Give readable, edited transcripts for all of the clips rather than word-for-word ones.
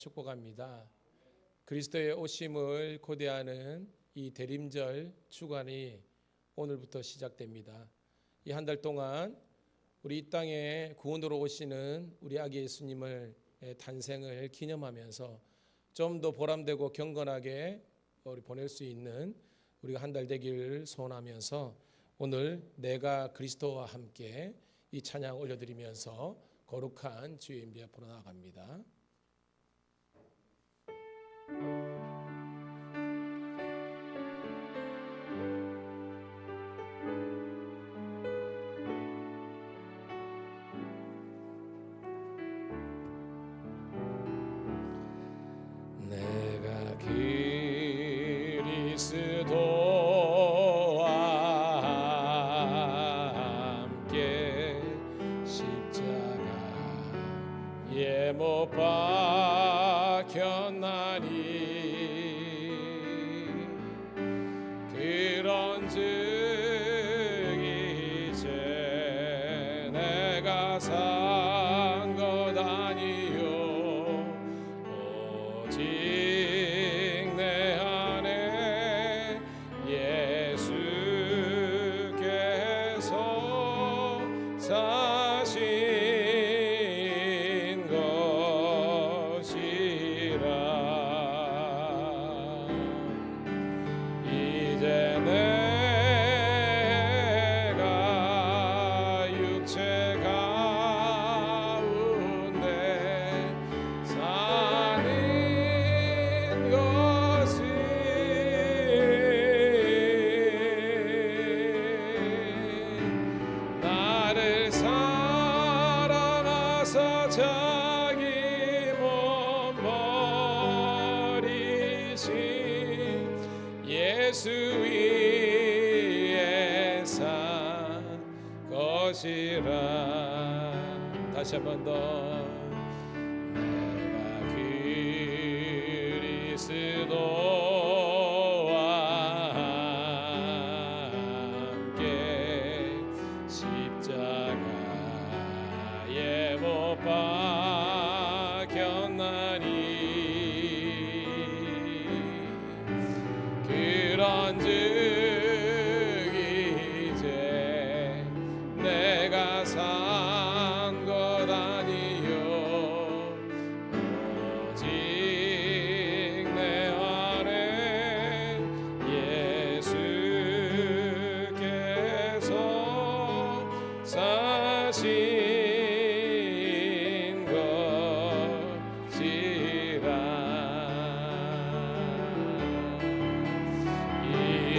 축복합니다. 그리스도의 오심을 고대하는 이 대림절 주간이 오늘부터 시작됩니다. 이 한 달 동안 우리 이 땅에 구원으로 오시는 우리 아기 예수님을 탄생을 기념하면서 좀 더 보람되고 경건하게 우리 보낼 수 있는 우리가 한 달 되기를 소원하면서 오늘 내가 그리스도와 함께 이 찬양 올려드리면서 거룩한 주의 임재 앞으로 나아갑니다. 내가 그리스도와 함께 십자가에 못 박혔나니 그런즉 이제 내가 산 것 아니요 오직 내 안에 예수께서 사신 것이라. 이제 내가 육체 가운데 사는 것은 나를 사랑하사 자기 몸 버리신 예수 위에 산 것이라. 다시 한 번 더. 내가 그리스도와 함께 십자가에 못 박혔나니 그런즉 이제 내가 산 것 아니요 오직 내 안에 예수께서 사신 것이라.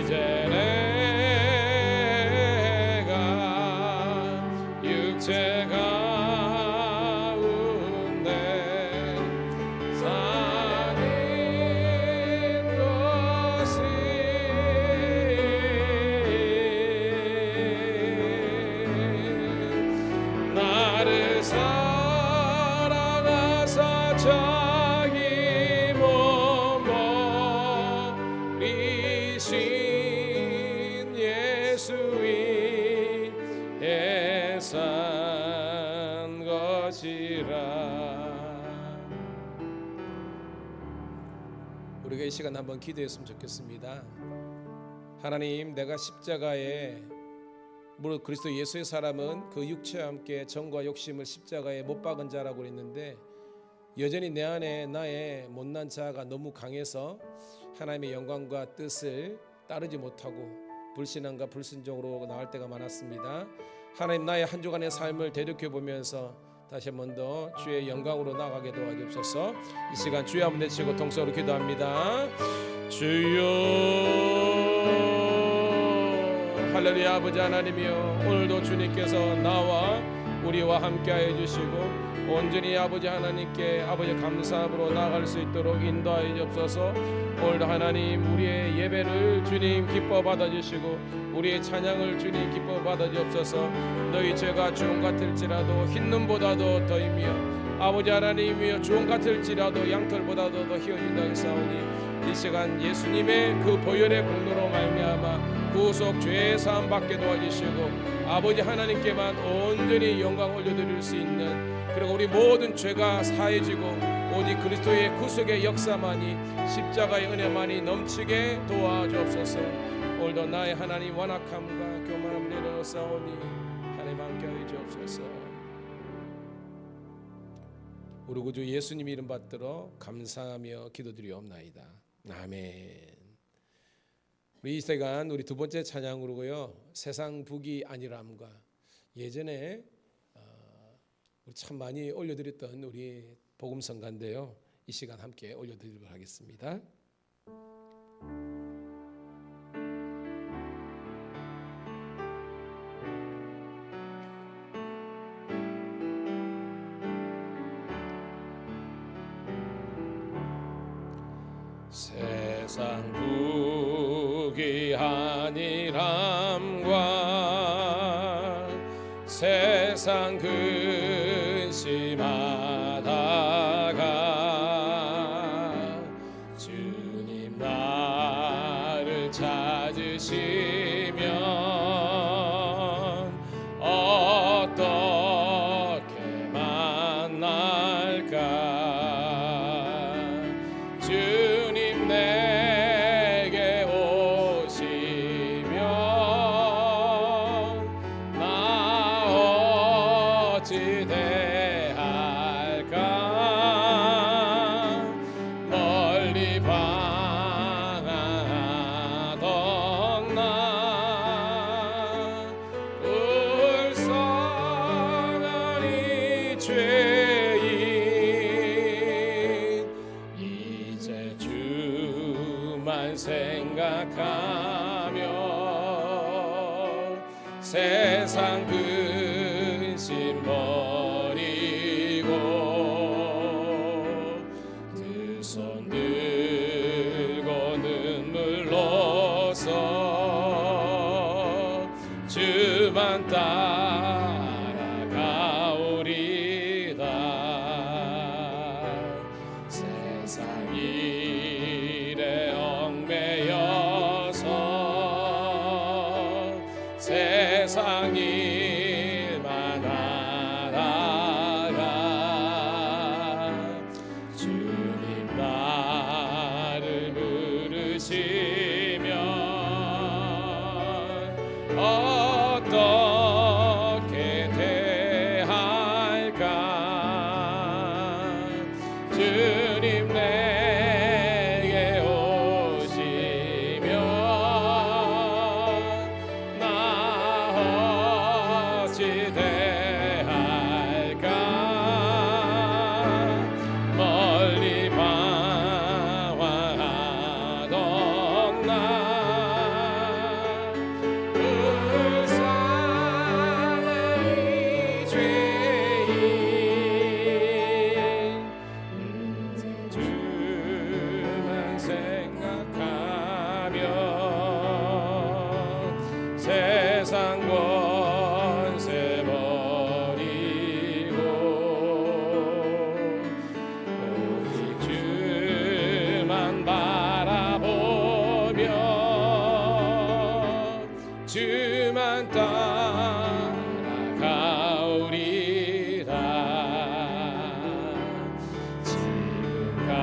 이제 내가 육체 가운데 사는 것은 나를 사랑하사 자기 몸 버리신 예수 위에 산 것이라. 우리가 이 시간 한번 기도했으면 좋겠습니다. 하나님, 내가 십자가에 무릇 그리스도 예수의 사람은 그 육체와 함께 정과 욕심을 십자가에 못 박은 자라고 했는데 여전히 내 안에 나의 못난 자아가 너무 강해서 하나님의 영광과 뜻을 따르지 못하고 불신앙과 불순종으로 나갈 때가 많았습니다. 하나님, 나의 한 주간의 삶을 되돌켜보면서 다시 한 번 더 주의 영광으로 나가게 도와주옵소서. 이 시간 주여 한번 내치고 통성으로 기도합니다. 주여, 할렐루야. 아버지 하나님이여, 오늘도 주님께서 나와 우리와 함께하여 주시고 온전히 아버지 하나님께 아버지 감사함으로 나아갈 수 있도록 인도하여 주옵소서. 오늘도 하나님, 우리의 예배를 주님 기뻐 받아주시고 우리의 찬양을 주님 기뻐 받아주옵소서. 너희 죄가 주홍 같을지라도 흰눈보다도 더이며 아버지 하나님이여 주홍 같을지라도 양털보다도 더 희어진다 했사오니 이 시간 예수님의 그 보혈의 공로로 말미암아 구속 죄 사함 받게 도와주시고 아버지 하나님께만 온전히 영광 올려드릴 수 있는, 그리고 우리 모든 죄가 사해지고 오직 그리스도의 구속의 역사만이, 십자가의 은혜만이 넘치게 도와주옵소서. 오늘도 나의 하나님 완악함과 교만함을 내려놓사오니 하나님 함께하여 주옵소서. 우리 구주 예수님 이름 받들어 감사하며 기도드리옵나이다. 아멘. 우리 이 시간 우리 두 번째 찬양으로고요, 세상 북이 아니람과, 예전에 우리 참 많이 올려드렸던 우리 복음성가인데요, 이 시간 함께 올려드리도록 하겠습니다. 세상 북이 아니람과 세상 근심하다가 주님 나를 찾으시면 어떻게 만날까. 주님 내게 오시면 나 어찌 대할까. 멀리 방황하던 나 불쌍한 이 죄인 이제 주만 생각하며 세상 근심 버리고 두 손 들고 눈물로써 주만 따라가오리다. 세상 일에 얽매여서 세상 일만 하다가 주님 나를 부르시면 어떻게 대할까. 주님 내게 오시면 나 어찌 대할까. 멀리 방황하던 나 불쌍한 이 죄인 주만 생각하며 세상 권세 버리고 오직 주만 바라보며 주만 따라가오리다.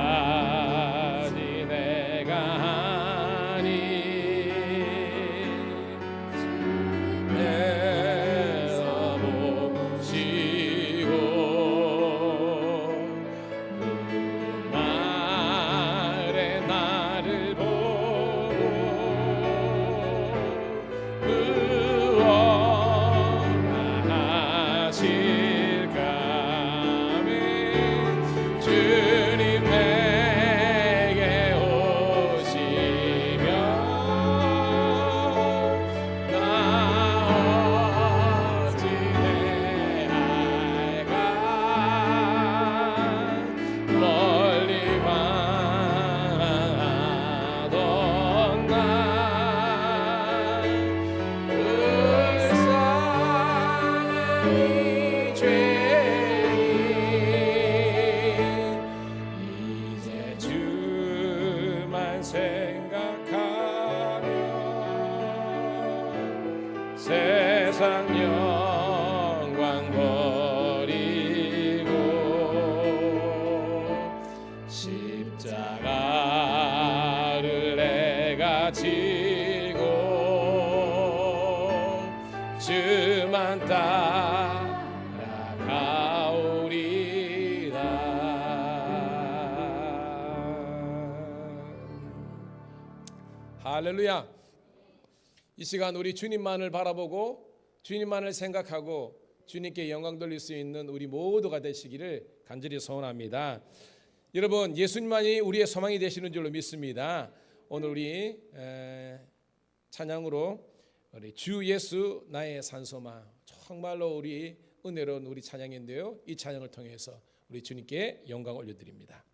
지금까지 내가 하니 내가 보시고 말에 나를 보고 무엇하실까. 주님 내게 오시면 나 어찌 대할까. 멀리 방황하던 나 불쌍한 이 죄인 이제 주만 생각하며 세상 영광 버리고 십자가를 내가 지고 주만 따라가오리라. 할렐루야. 이 시간 우리 주님만을 바라보고 주님만을 생각하고 주님께 영광 돌릴 수 있는 우리 모두가 되시기를 간절히 소원합니다. 여러분, 예수님만이 우리의 소망이 되시는 줄로 믿습니다. 오늘 우리 찬양으로 우리 주 예수 나의 산소마, 정말로 우리 은혜로운 우리 찬양인데요, 이 찬양을 통해서 우리 주님께 영광 올려드립니다.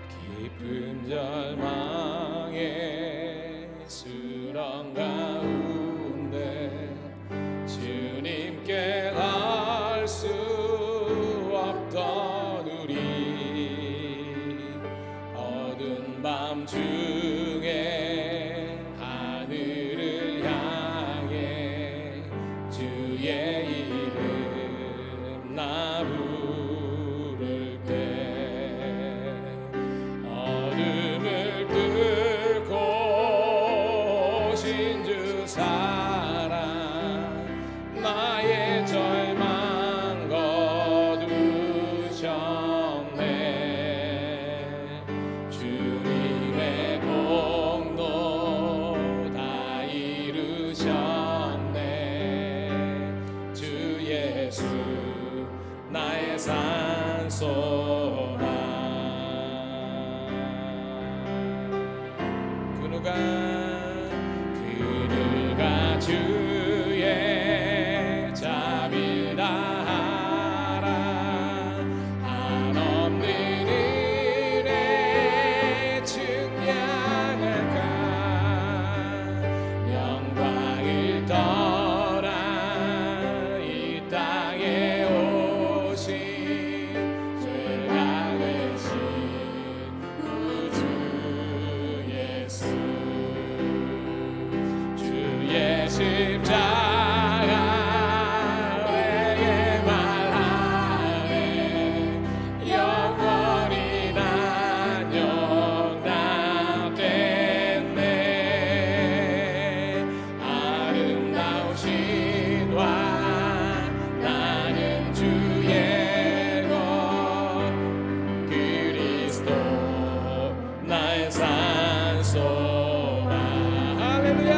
깊은 절망의 수렁 가운데 주님께 갈 수 없던 우리, 어두운 밤 중에 하늘을 향해 주의 이름 나 부를 때 어둠을 뚫고 오신 주 사랑, 나의 절망 거두셨네. 주님의 공로 다 이루셨네. 주 예수 나의 산소마. 그누가 주의 자비를 다하라. 한없는 은혜 측량할까. 영광을 떠나 이 땅에 오신 죄가 되신 구주 예수, 주의 십자가 내게 말하네. 영원히 난 용납됐네. 아름다우신 왕 나는 주의 것, 그리스도 나의 산소마. 할렐루야.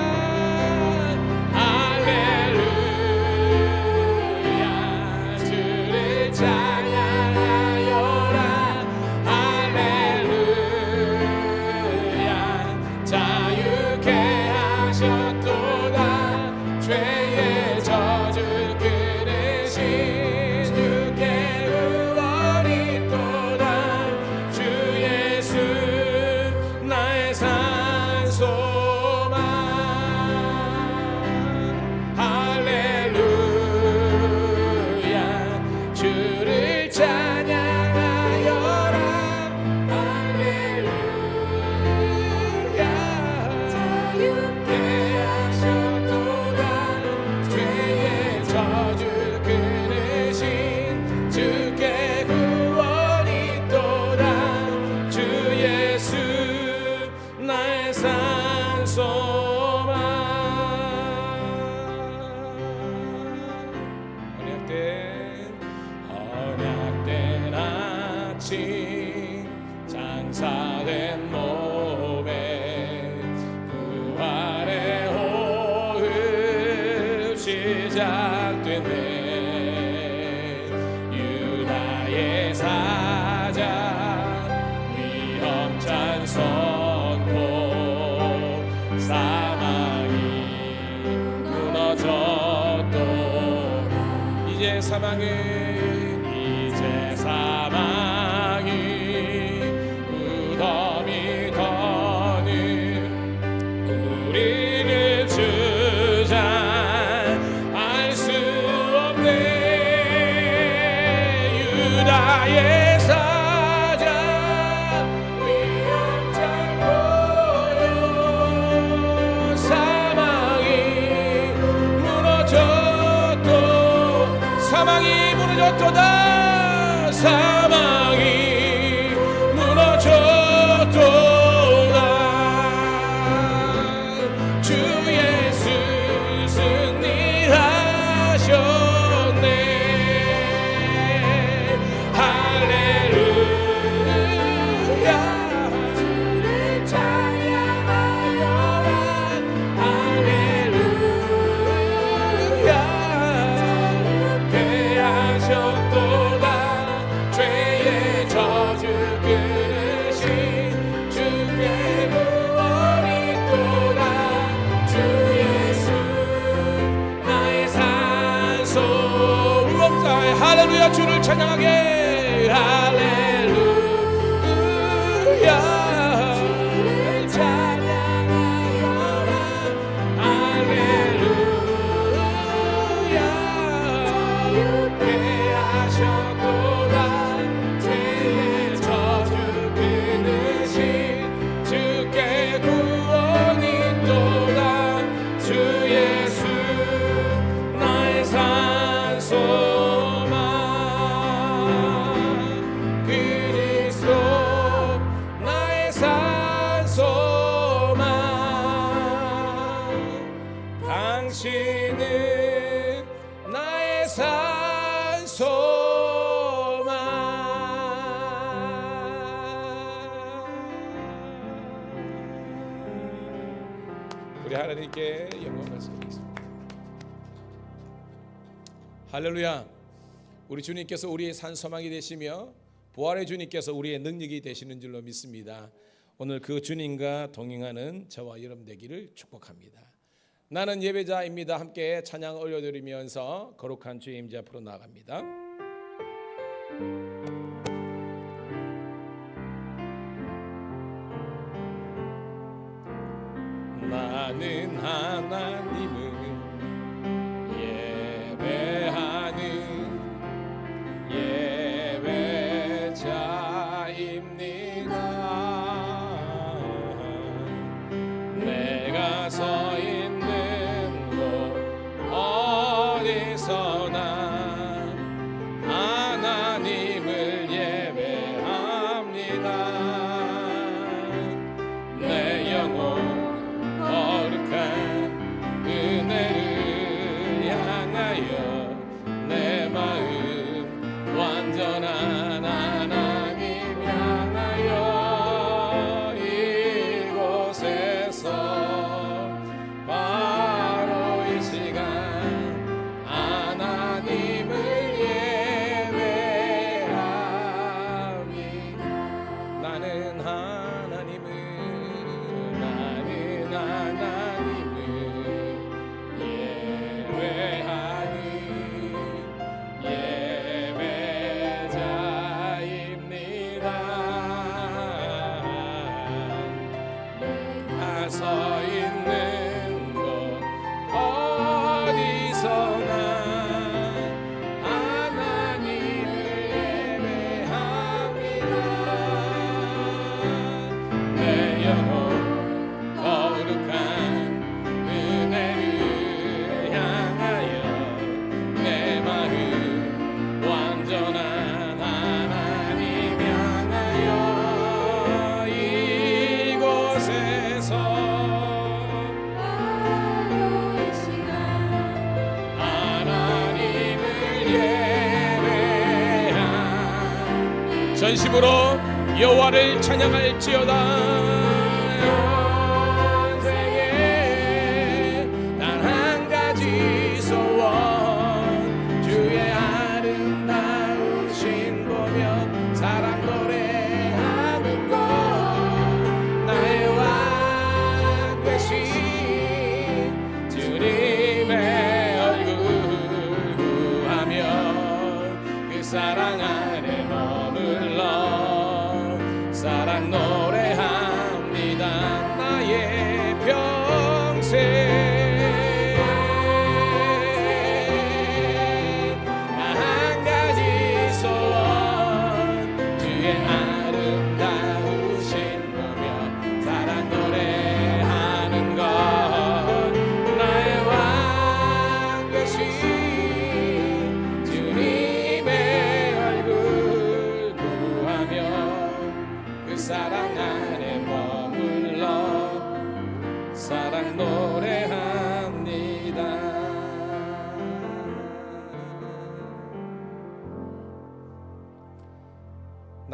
죄의 젖을 끊으신 주께 구원이 또다. 주 예수 나의 산소마. 할렐루야. 주를 찬양하여라. 할렐루야. 자유케 하셨도다. 죄의 젖을 끊으신 주께 구원이 또다. 주 예수 나의 산소마. 언약된 아침, 장사된 몸에 부활의 호흡 시작되네. 유다의 사자 위험찬 선포, 사망이 무너졌도 이제 사망이 무덤이 더는 우리를 주장할 수 없네. 유다의 사자 위험찬 무너졌도다. 사망이 무너졌도다. 주 예수 승리하셨네. 할렐루야. 주를 찬양하여라. 할렐루야. 패하셨도다. 죄의 저주 끊으신 주께 구원이 있도다. 주 예수 나의 산소. 울렁자의 할렐루야. 주를 찬양하게. 할렐루야. 주를 찬양하여라. 할렐루야. 자유케하셨도다. 죄의 저주 끊으신 주께 구원이 있도다. 주 예수 나의 산소만. 그리스도 나의 산소만. 당신은 나의 산소만. 우리 하나님께 영광 말씀드리겠습니다. 할렐루야. 우리 주님께서 우리의 산소망이 되시며 부활의 주님께서 우리의 능력이 되시는 줄로 믿습니다. 오늘 그 주님과 동행하는 저와 여러분 되기를 축복합니다. 나는 예배자입니다. 함께 찬양 올려드리면서 거룩한 주의 임재 앞으로 나아갑니다. 나는 하나님을 예배하는 예배자입니다. 내가 서 있는 곳 어디서나 하나님을 예배합니다. 내 영혼 거룩한 은혜를 향하여 내 마음 완전한 하나님 향하여 이곳에서 바로 이 시간 하나님을 예배합니다. 나는 하나님을 예배하는 예배자입니다. 내가 서 있는 곳 어디서나 하나님을 예배합니다. 내 영혼 거룩한 은혜를 향하여 내 마음 완전한 하나님 향하여 이곳에서 바로 이 시간 하나님을 예배합니다. 전심으로 여호와를 찬양할지어다. 사랑 안에 머물러 사랑 노래하며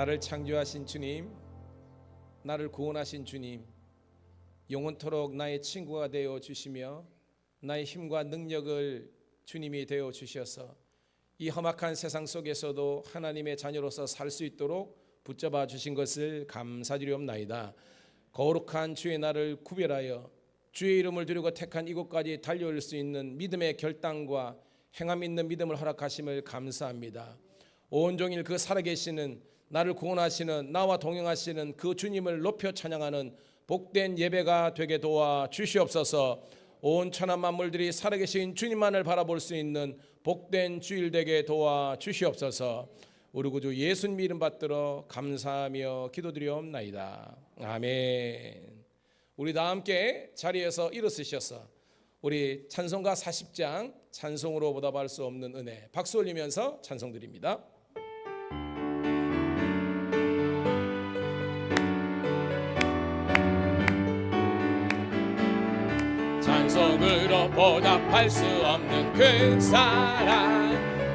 나를 창조하신 주님, 나를 구원하신 주님, 영원토록 나의 친구가 되어 주시며 나의 힘과 능력을 주님이 되어 주셔서 이 험악한 세상 속에서도 하나님의 자녀로서 살 수 있도록 붙잡아 주신 것을 감사드리옵나이다. 거룩한 주의 날을 구별하여 주의 이름을 두려고 택한 이곳까지 달려올 수 있는 믿음의 결단과 행함 있는 믿음을 허락하심을 감사합니다. 온종일 그 살아계시는 나를 구원하시는 나와 동행하시는 그 주님을 높여 찬양하는 복된 예배가 되게 도와 주시옵소서. 온 천하 만물들이 살아계신 주님만을 바라볼 수 있는 복된 주일 되게 도와 주시옵소서. 우리 구주 예수님 이름 받들어 감사하며 기도드리옵나이다. 아멘. 우리 다 함께 자리에서 일어서셔서 우리 찬송가 40장 찬송으로 보답할 수 없는 은혜 박수 올리면서 찬송드립니다. 찬송으로 보답할 수 없는 큰 사랑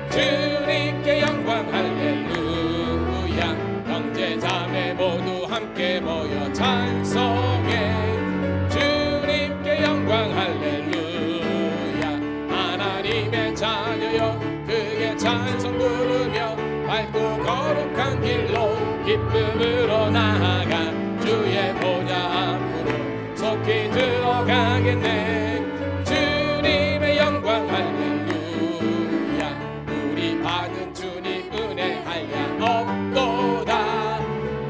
주님께 영광 할렐루야. 형제 자매 모두 함께 모여 찬송해 주님께 영광 할렐루야. 하나님의 자녀여 크게 찬송 부르며 밝고 거룩한 길로 기쁨으로 나아가 주의 보좌 앞으로 속히 들어가겠네. 주님의 영광 할렐루야. 우리 받은 주님 은혜 한량 없도다.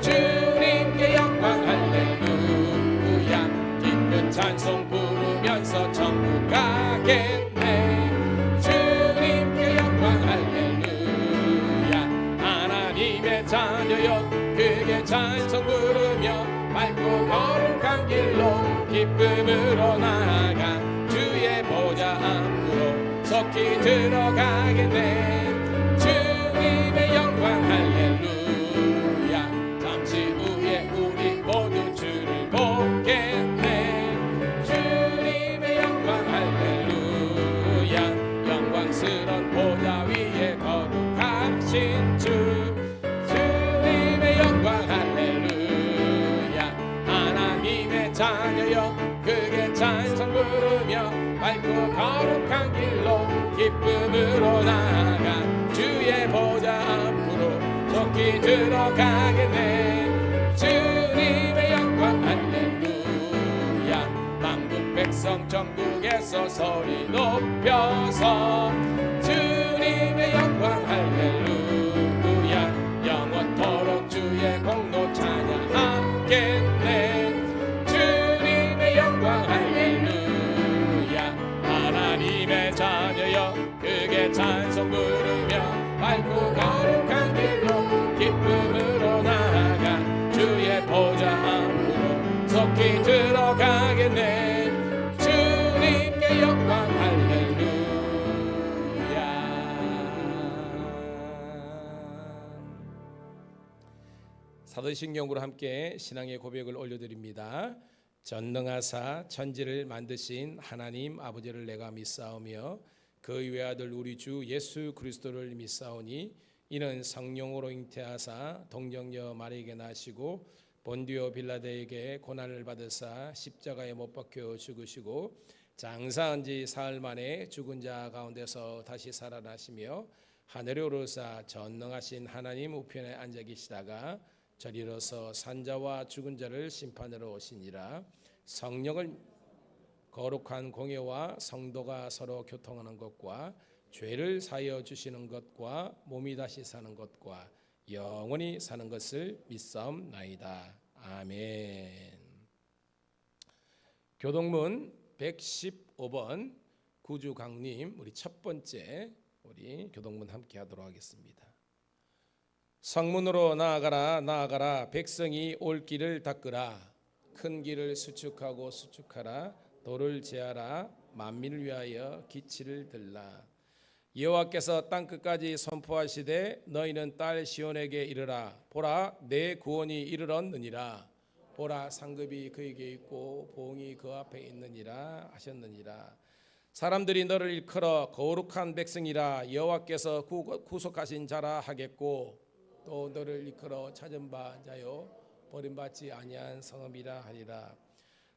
주님께 영광 할렐루야. 기쁜 찬송 부르면서 천국 가겠네. 주님께 영광 할렐루야. 하나님의 자녀여 크게 찬송 부르며 밝고 거룩한 길로 기쁨으로 나아가 주의 보좌 앞으로 속히 들어가겠네. 주님의 영광 할렐루야. 잠시 후에 우리 모두 주를 보겠네. 주님의 영광 할렐루야. 영광스러운 보좌 위에 거룩하신 주 주님의 영광 할렐루야. 하나님의 자녀여 크게 찬송 부르며 밝고 거룩한 길로 기쁨으로 나아가 주의 보좌 앞으로 속히 들어가겠네. 주님의 영광 할렐루야. 만국 백성 전국에서 소리 높여서 주님의 영광 할렐루야. 영원토록 주의 공로 찬양하겠네. 주님의 영광 할렐루야. 하나님의 자녀여 크게 찬송 부르며 밝고 거룩한 길로 기쁨으로 나아가 주의 보좌 앞으로 속히 들어가겠네. 주님께 영광 할렐루야. 사도신경으로 함께 신앙의 고백을 올려드립니다. 전능하사 천지를 만드신 하나님 아버지를 내가 믿사오며 그 외아들 우리 주 예수 그리스도를 믿사오니 이는 성령으로 잉태하사 동정녀 마리에게 나시고 본디오 빌라데에게 고난을 받으사 십자가에 못 박혀 죽으시고 장사한 지 사흘 만에 죽은 자 가운데서 다시 살아나시며 하늘에 오르사 전능하신 하나님 우편에 앉아 계시다가 저리로서 산자와 죽은 자를 심판하러 오시니라. 성령을 거룩한 공예와 성도가 서로 교통하는 것과 죄를 사하여 주시는 것과 몸이 다시 사는 것과 영원히 사는 것을 믿사옵나이다. 아멘. 교동문 115번 구주강님 우리 첫 번째 우리 교동문 함께 하도록 하겠습니다. 성문으로 나아가라 나아가라. 백성이 올 길을 닦으라. 큰 길을 수축하고 수축하라. 도를 제하라. 만민을 위하여 기치를 들라. 여호와께서 땅끝까지 선포하시되 너희는 딸 시온에게 이르라. 보라 내 구원이 이르렀느니라. 보라 상급이 그에게 있고 보응이 그 앞에 있느니라 하셨느니라. 사람들이 너를 일컬어 거룩한 백성이라 여호와께서 구속하신 자라 하겠고 또 너를 이끌어 찾은 바 자요 버림받지 아니한 성읍이라 하리라.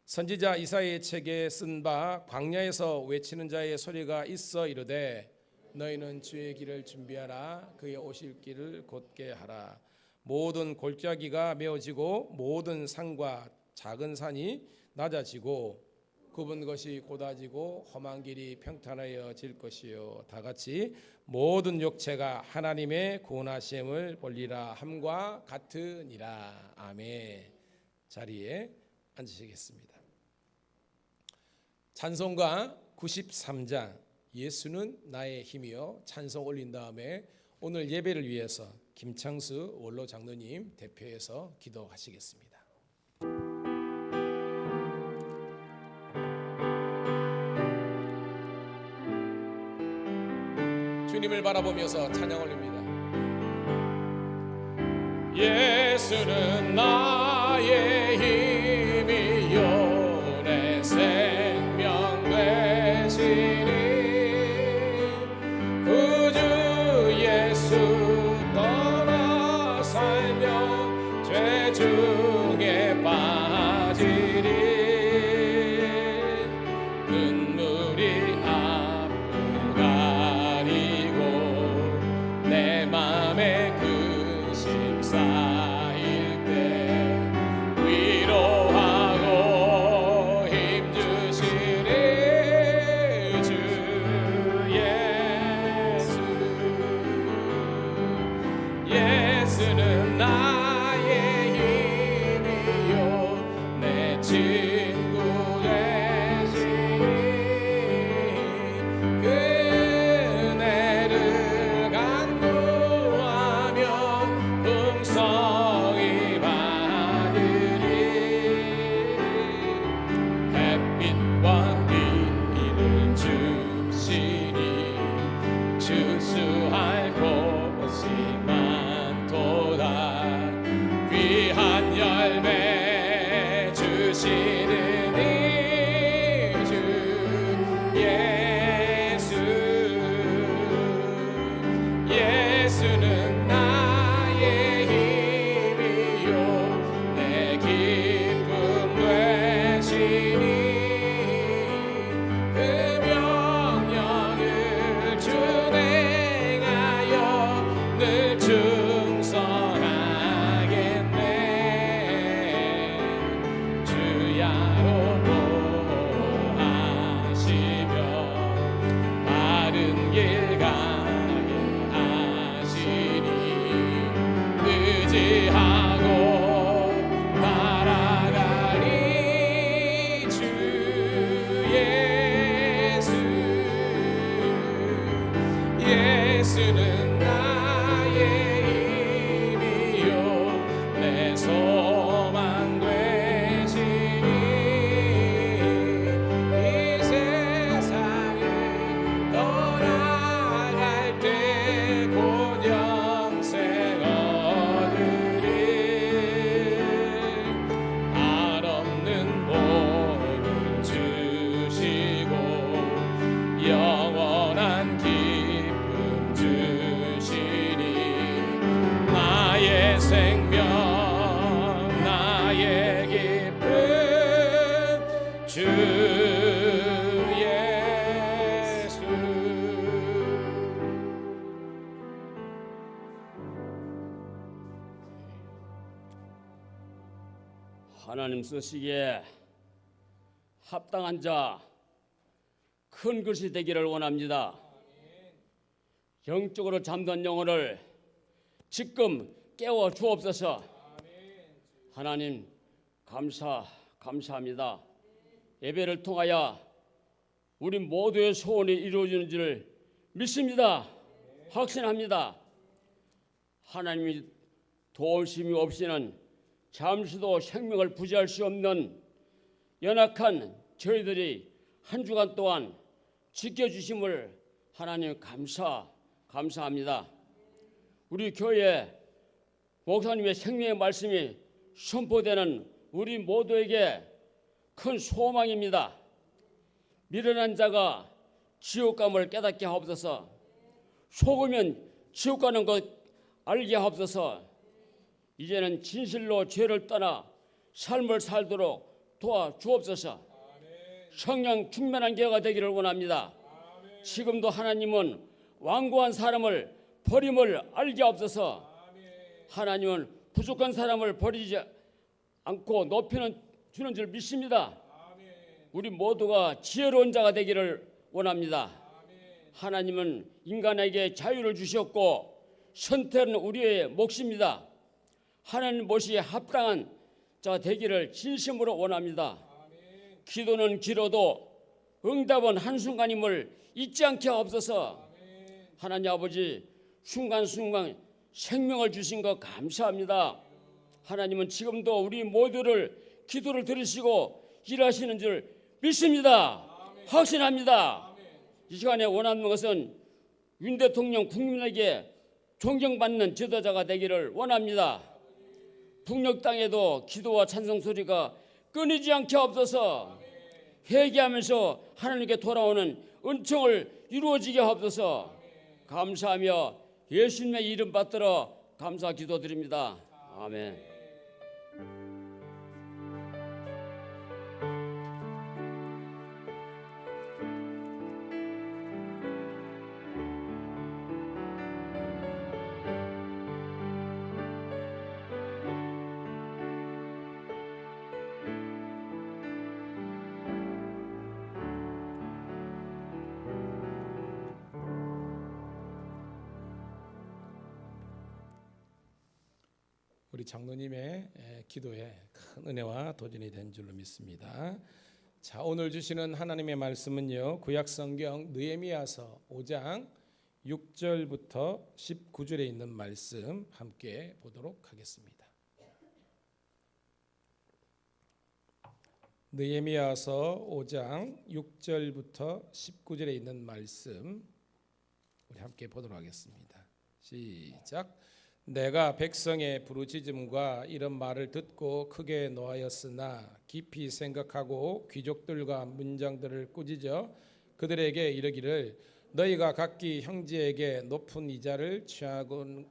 선지자 이사야의 책에 쓴 바 광야에서 외치는 자의 소리가 있어 이르되 너희는 주의 길을 준비하라. 그의 오실 길을 곧게 하라. 모든 골짜기가 메어지고 모든 산과 작은 산이 낮아지고 굽은 것이 곧아지고 험한 길이 평탄하여질 것이요 다 같이 모든 육체가 하나님의 구원하심을 볼리라 함과 같으니라. 아멘. 자리에 앉으시겠습니다. 찬송가 93장 예수는 나의 힘이여 찬송 올린 다음에 오늘 예배를 위해서 김창수 원로 장로님 대표해서 기도하시겠습니다. 주님을 바라보면서 찬양 올립니다. 예수는 나의 힘이요 내 생명 되시니 구주 예수 떠나 살면 죄 중에 빠지리 눈물이 앞을 가리고 내 맘에 근심 쌓일 때 위로하고 힘주시니 주 예수. 예수는 나의 힘이요 내 친구 되시니 그네를 간구하면 풍성히 받으리 햇빛과 비를 주시니 추수할 곳이 많도다 귀한 열매 주시는 이 주 예수. 예수는 나의 힘이요 내 기쁨 되시니 그 명령을 준행하여 늘 충성하겠네. 주야로 보호하시며 바른 길 가게 하시니 의지하고 따라가리 주 예수. 예수는 나의 힘이요 내 소망 되시니 이 세상에 떠나갈 때 곧 영생 얻으리 한없는 복을 주시고 영원한 기쁨 주시니 나의 생명 나의 기쁨 주 예수. 하나님 쓰시기에 합당한 자 큰 것이 되기를 원합니다. 영적으로 잠든 영혼을 지금 깨워 주옵소서. 하나님 감사합니다. 예배를 통하여 우리 모두의 소원이 이루어지는 줄 믿습니다. 확신합니다. 하나님이 도우심이 없이는 잠시도 생명을 부지할 수 없는 연약한 저희들이 한 주간 동안 지켜주심을 하나님 감사합니다. 우리 교회 목사님의 생명의 말씀이 선포되는 우리 모두에게 큰 소망입니다. 미련한 자가 지옥감을 깨닫게 하옵소서. 속으면 지옥 가는 것 알게 하옵소서. 이제는 진실로 죄를 떠나 삶을 살도록 도와주옵소서. 성령 충만한 교회가 되기를 원합니다. 지금도 하나님은 완고한 사람을 버림을 알게 하옵소서. 하나님은 부족한 사람을 버리지 않고 높이는 주는 줄 믿습니다. 우리 모두가 지혜로운 자가 되기를 원합니다. 하나님은 인간에게 자유를 주셨고 선택은 우리의 몫입니다. 하나님 모시기에 합당한 자가 되기를 진심으로 원합니다. 기도는 길어도 응답은 한순간임을 잊지 않게 하옵소서. 하나님 아버지, 순간순간 생명을 주신 것 감사합니다. 하나님은 지금도 우리 모두를 기도를 들으시고 일하시는 줄 믿습니다. 확신합니다. 이 시간에 원하는 것은 윤 대통령 국민에게 존경받는 지도자가 되기를 원합니다. 북녘 땅에도 기도와 찬송 소리가 끊이지 않게 하옵소서. 회개하면서 하나님께 돌아오는 은총을 이루어지게 하옵소서. 감사하며 예수님의 이름 받들어 감사 기도드립니다. 아멘. 우리 장로님의 기도에 큰 은혜와 도전이 된 줄로 믿습니다. 자, 오늘 주시는 하나님의 말씀은요, 구약성경 느헤미야서 5장 6절부터 19절에 있는 말씀 함께 보도록 하겠습니다. 느헤미야서 5장 6절부터 19절에 있는 말씀 우리 함께 보도록 하겠습니다. 시작. 내가 백성의 부르짖음과 이런 말을 듣고 크게 노하였으나 깊이 생각하고 귀족들과 문장들을 꾸짖어 그들에게 이르기를 너희가 각기 형제에게 높은 이자를 취하곤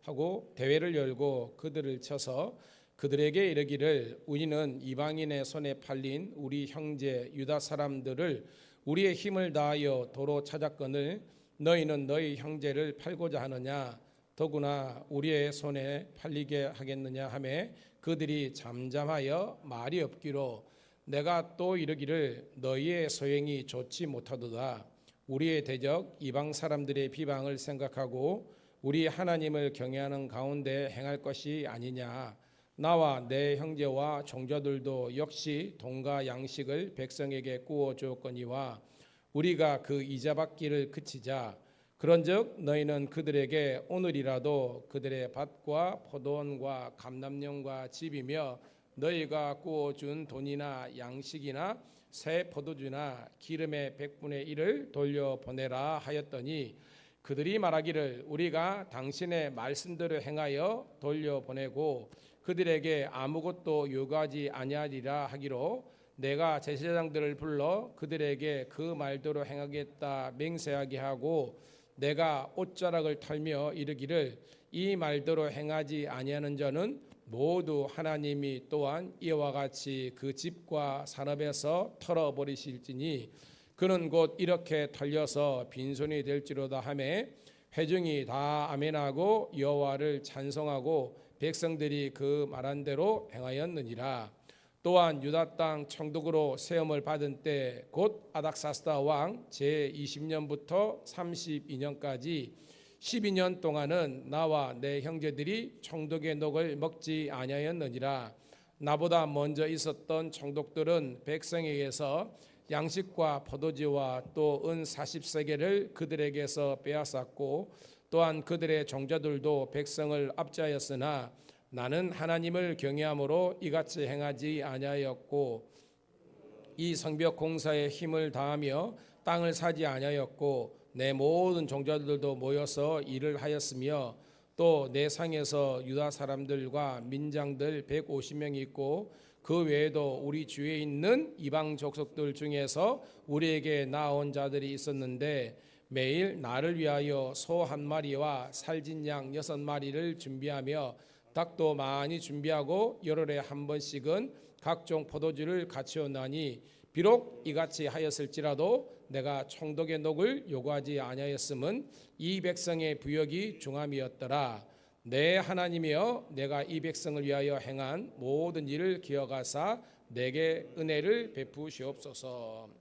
하고 대회를 열고 그들을 쳐서 그들에게 이르기를 우리는 이방인의 손에 팔린 우리 형제 유다 사람들을 우리의 힘을 다하여 도로 찾았거늘 너희는 너희 형제를 팔고자 하느냐 더구나 우리의 손에 팔리게 하겠느냐 하매 그들이 잠잠하여 말이 없기로 내가 또 이르기를 너희의 소행이 좋지 못하도다. 우리의 대적 이방 사람들의 비방을 생각하고 우리 하나님을 경외하는 가운데 행할 것이 아니냐. 나와 내 형제와 종자들도 역시 돈과 양식을 백성에게 구워 주었거니와 우리가 그 이자 받기를 그치자. 그런즉 너희는 그들에게 오늘이라도 그들의 밭과 포도원과 감람령과 집이며 너희가 구워준 돈이나 양식이나 새 포도주나 기름의 100분의 1을 돌려보내라 하였더니 그들이 말하기를 우리가 당신의 말씀대로 행하여 돌려보내고 그들에게 아무것도 요구하지 아니하리라 하기로 내가 제사장들을 불러 그들에게 그 말대로 행하겠다 맹세하게 하고 내가 옷자락을 털며 이르기를 이 말대로 행하지 아니하는 자는 모두 하나님이 또한 이와 같이 그 집과 산업에서 털어버리실지니 그는 곧 이렇게 털려서 빈손이 될지로다 하매 회중이 다 아멘하고 여호와를 찬송하고 백성들이 그 말한 대로 행하였느니라. 또한 유다 땅 총독으로 세움을 받은 때 곧 아닥사스다 왕 제20년부터 32년까지 12년 동안은 나와 내 형제들이 총독의 녹을 먹지 아니하였느니라. 나보다 먼저 있었던 총독들은 백성에게서 양식과 포도주와 또 은 40세겔을 그들에게서 빼앗았고 또한 그들의 종자들도 백성을 압제하였으나 나는 하나님을 경외함으로 이같이 행하지 아니하였고 이 성벽 공사에 힘을 다하며 땅을 사지 아니하였고 내 모든 종자들도 모여서 일을 하였으며 또 내 상에서 유다 사람들과 민장들 150명이 있고 그 외에도 우리 주위에 있는 이방 족속들 중에서 우리에게 나온 자들이 있었는데 매일 나를 위하여 소 한 마리와 살진 양 6마리를 준비하며 닭도 많이 준비하고 열흘에 한 번씩은 각종 포도주를 갖추었나니 비록 이같이 하였을지라도 내가 총독의 녹을 요구하지 아니하였음은 이 백성의 부역이 중함이었더라. 내 하나님이여 내가 이 백성을 위하여 행한 모든 일을 기억하사 내게 은혜를 베푸시옵소서.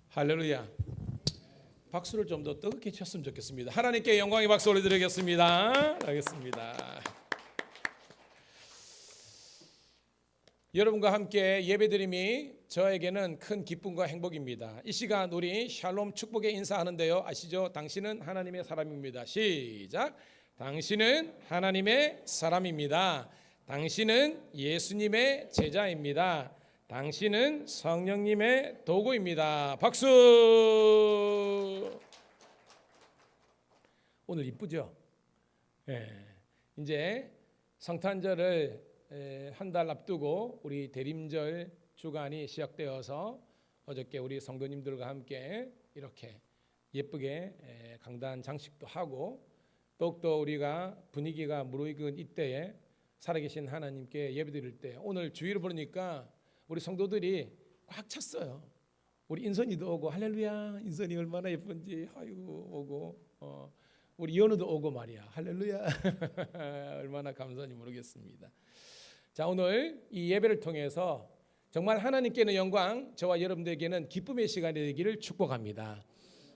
할렐루야. 박수를 좀 더 뜨겁게 쳤으면 좋겠습니다. 하나님께 영광의 박수 올려드리겠습니다. 하겠습니다. 여러분과 함께 예배드림이 저에게는 큰 기쁨과 행복입니다. 이 시간 우리 샬롬 축복의 인사하는데요. 아시죠? 당신은 하나님의 사람입니다. 시작. 당신은 하나님의 사람입니다. 당신은 예수님의 제자입니다. 당신은 성령님의 도구입니다. 박수. 오늘 이쁘죠? 이제 성탄절을 한 달 앞두고 우리 대림절 주간이 시작되어서 어저께 우리 성도님들과 함께 이렇게 예쁘게 강단 장식도 하고 더욱더 우리가 분위기가 무르익은 이때에 살아계신 하나님께 예배드릴 때 오늘 주일을 보니까 우리 성도들이 꽉 찼어요. 우리 인선이도 오고 할렐루야, 인선이 얼마나 예쁜지 아이고 오고 우리 연우도 오고 말이야, 할렐루야. 얼마나 감사한지 모르겠습니다. 자, 오늘 이 예배를 통해서 정말 하나님께는 영광, 저와 여러분들에게는 기쁨의 시간이 되기를 축복합니다.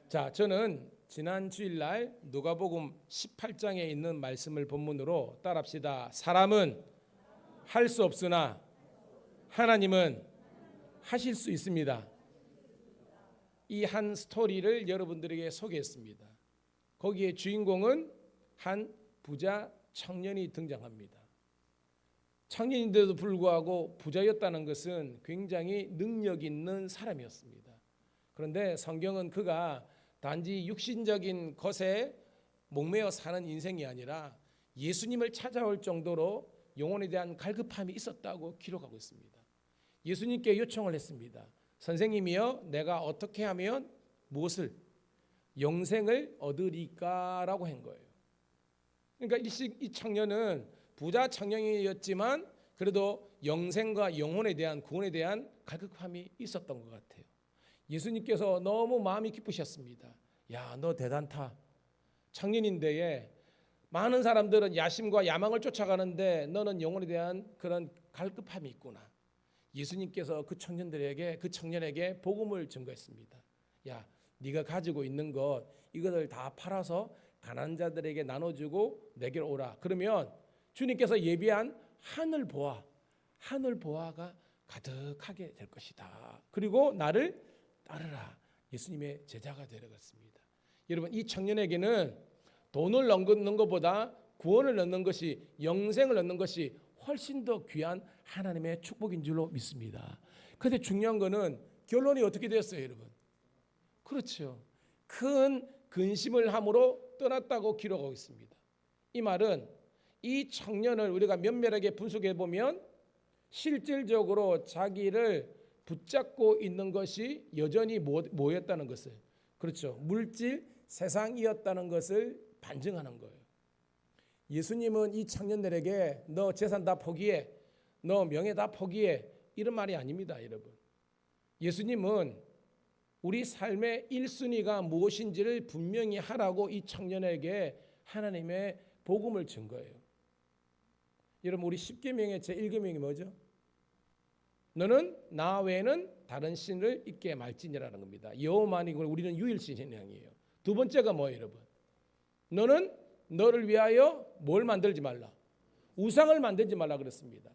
자, 저는 지난 주일날 누가복음 18장에 있는 말씀을 본문으로 따라합시다. 사람은 할 수 없으나 하나님은 하실 수 있습니다. 이 한 스토리를 여러분들에게 소개했습니다. 거기에 주인공은 한 부자 청년이 등장합니다. 청년인데도 불구하고 부자였다는 것은 굉장히 능력 있는 사람이었습니다. 그런데 성경은 그가 단지 육신적인 것에 목매어 사는 인생이 아니라 예수님을 찾아올 정도로 영혼에 대한 갈급함이 있었다고 기록하고 있습니다. 예수님께 요청을 했습니다. 선생님이여, 내가 어떻게 하면 무엇을 영생을 얻으리까라고 한 거예요. 그러니까 이 청년은 부자 청년이었지만 그래도 영생과 영혼에 대한 구원에 대한 갈급함이 있었던 것 같아요. 예수님께서 너무 마음이 기쁘셨습니다. 야, 너 대단타. 청년인데에 많은 사람들은 야심과 야망을 쫓아가는데 너는 영혼에 대한 그런 갈급함이 있구나. 예수님께서 그 청년에게 복음을 전거했습니다. 야, 네가 가지고 있는 것 이것을 다 팔아서 가난한 자들에게 나눠주고 내게로 오라. 그러면 주님께서 예비한 하늘 보화가 가득하게 될 것이다. 그리고 나를 따르라. 예수님의 제자가 되려갔습니다. 여러분, 이 청년에게는 돈을 얻는 것보다 구원을 얻는 것이, 영생을 얻는 것이 훨씬 더 귀한 하나님의 축복인 줄로 믿습니다. 그런데 중요한 거는 결론이 어떻게 되었어요, 여러분? 그렇죠. 큰 근심을 함으로 떠났다고 기록하고 있습니다. 이 말은 이 청년을 우리가 면밀하게 분석해 보면 실질적으로 자기를 붙잡고 있는 것이 여전히 뭐였다는 것을, 그렇죠, 물질 세상이었다는 것을 반증하는 거예요. 예수님은 이 청년들에게 너 재산 다 포기해, 너 명예 다 포기해, 이런 말이 아닙니다, 여러분. 예수님은 우리 삶의 1순위가 무엇인지를 분명히 하라고 이 청년에게 하나님의 복음을 준 거예요. 여러분, 우리 10계명의 제1계명이 뭐죠? 너는 나 외에는 다른 신을 잊게 말지니라는 겁니다. 여호와만이, 우리는 유일신 신앙이에요. 두 번째가 뭐예요, 여러분? 너는 너를 위하여 뭘 만들지 말라. 우상을 만들지 말라 그랬습니다.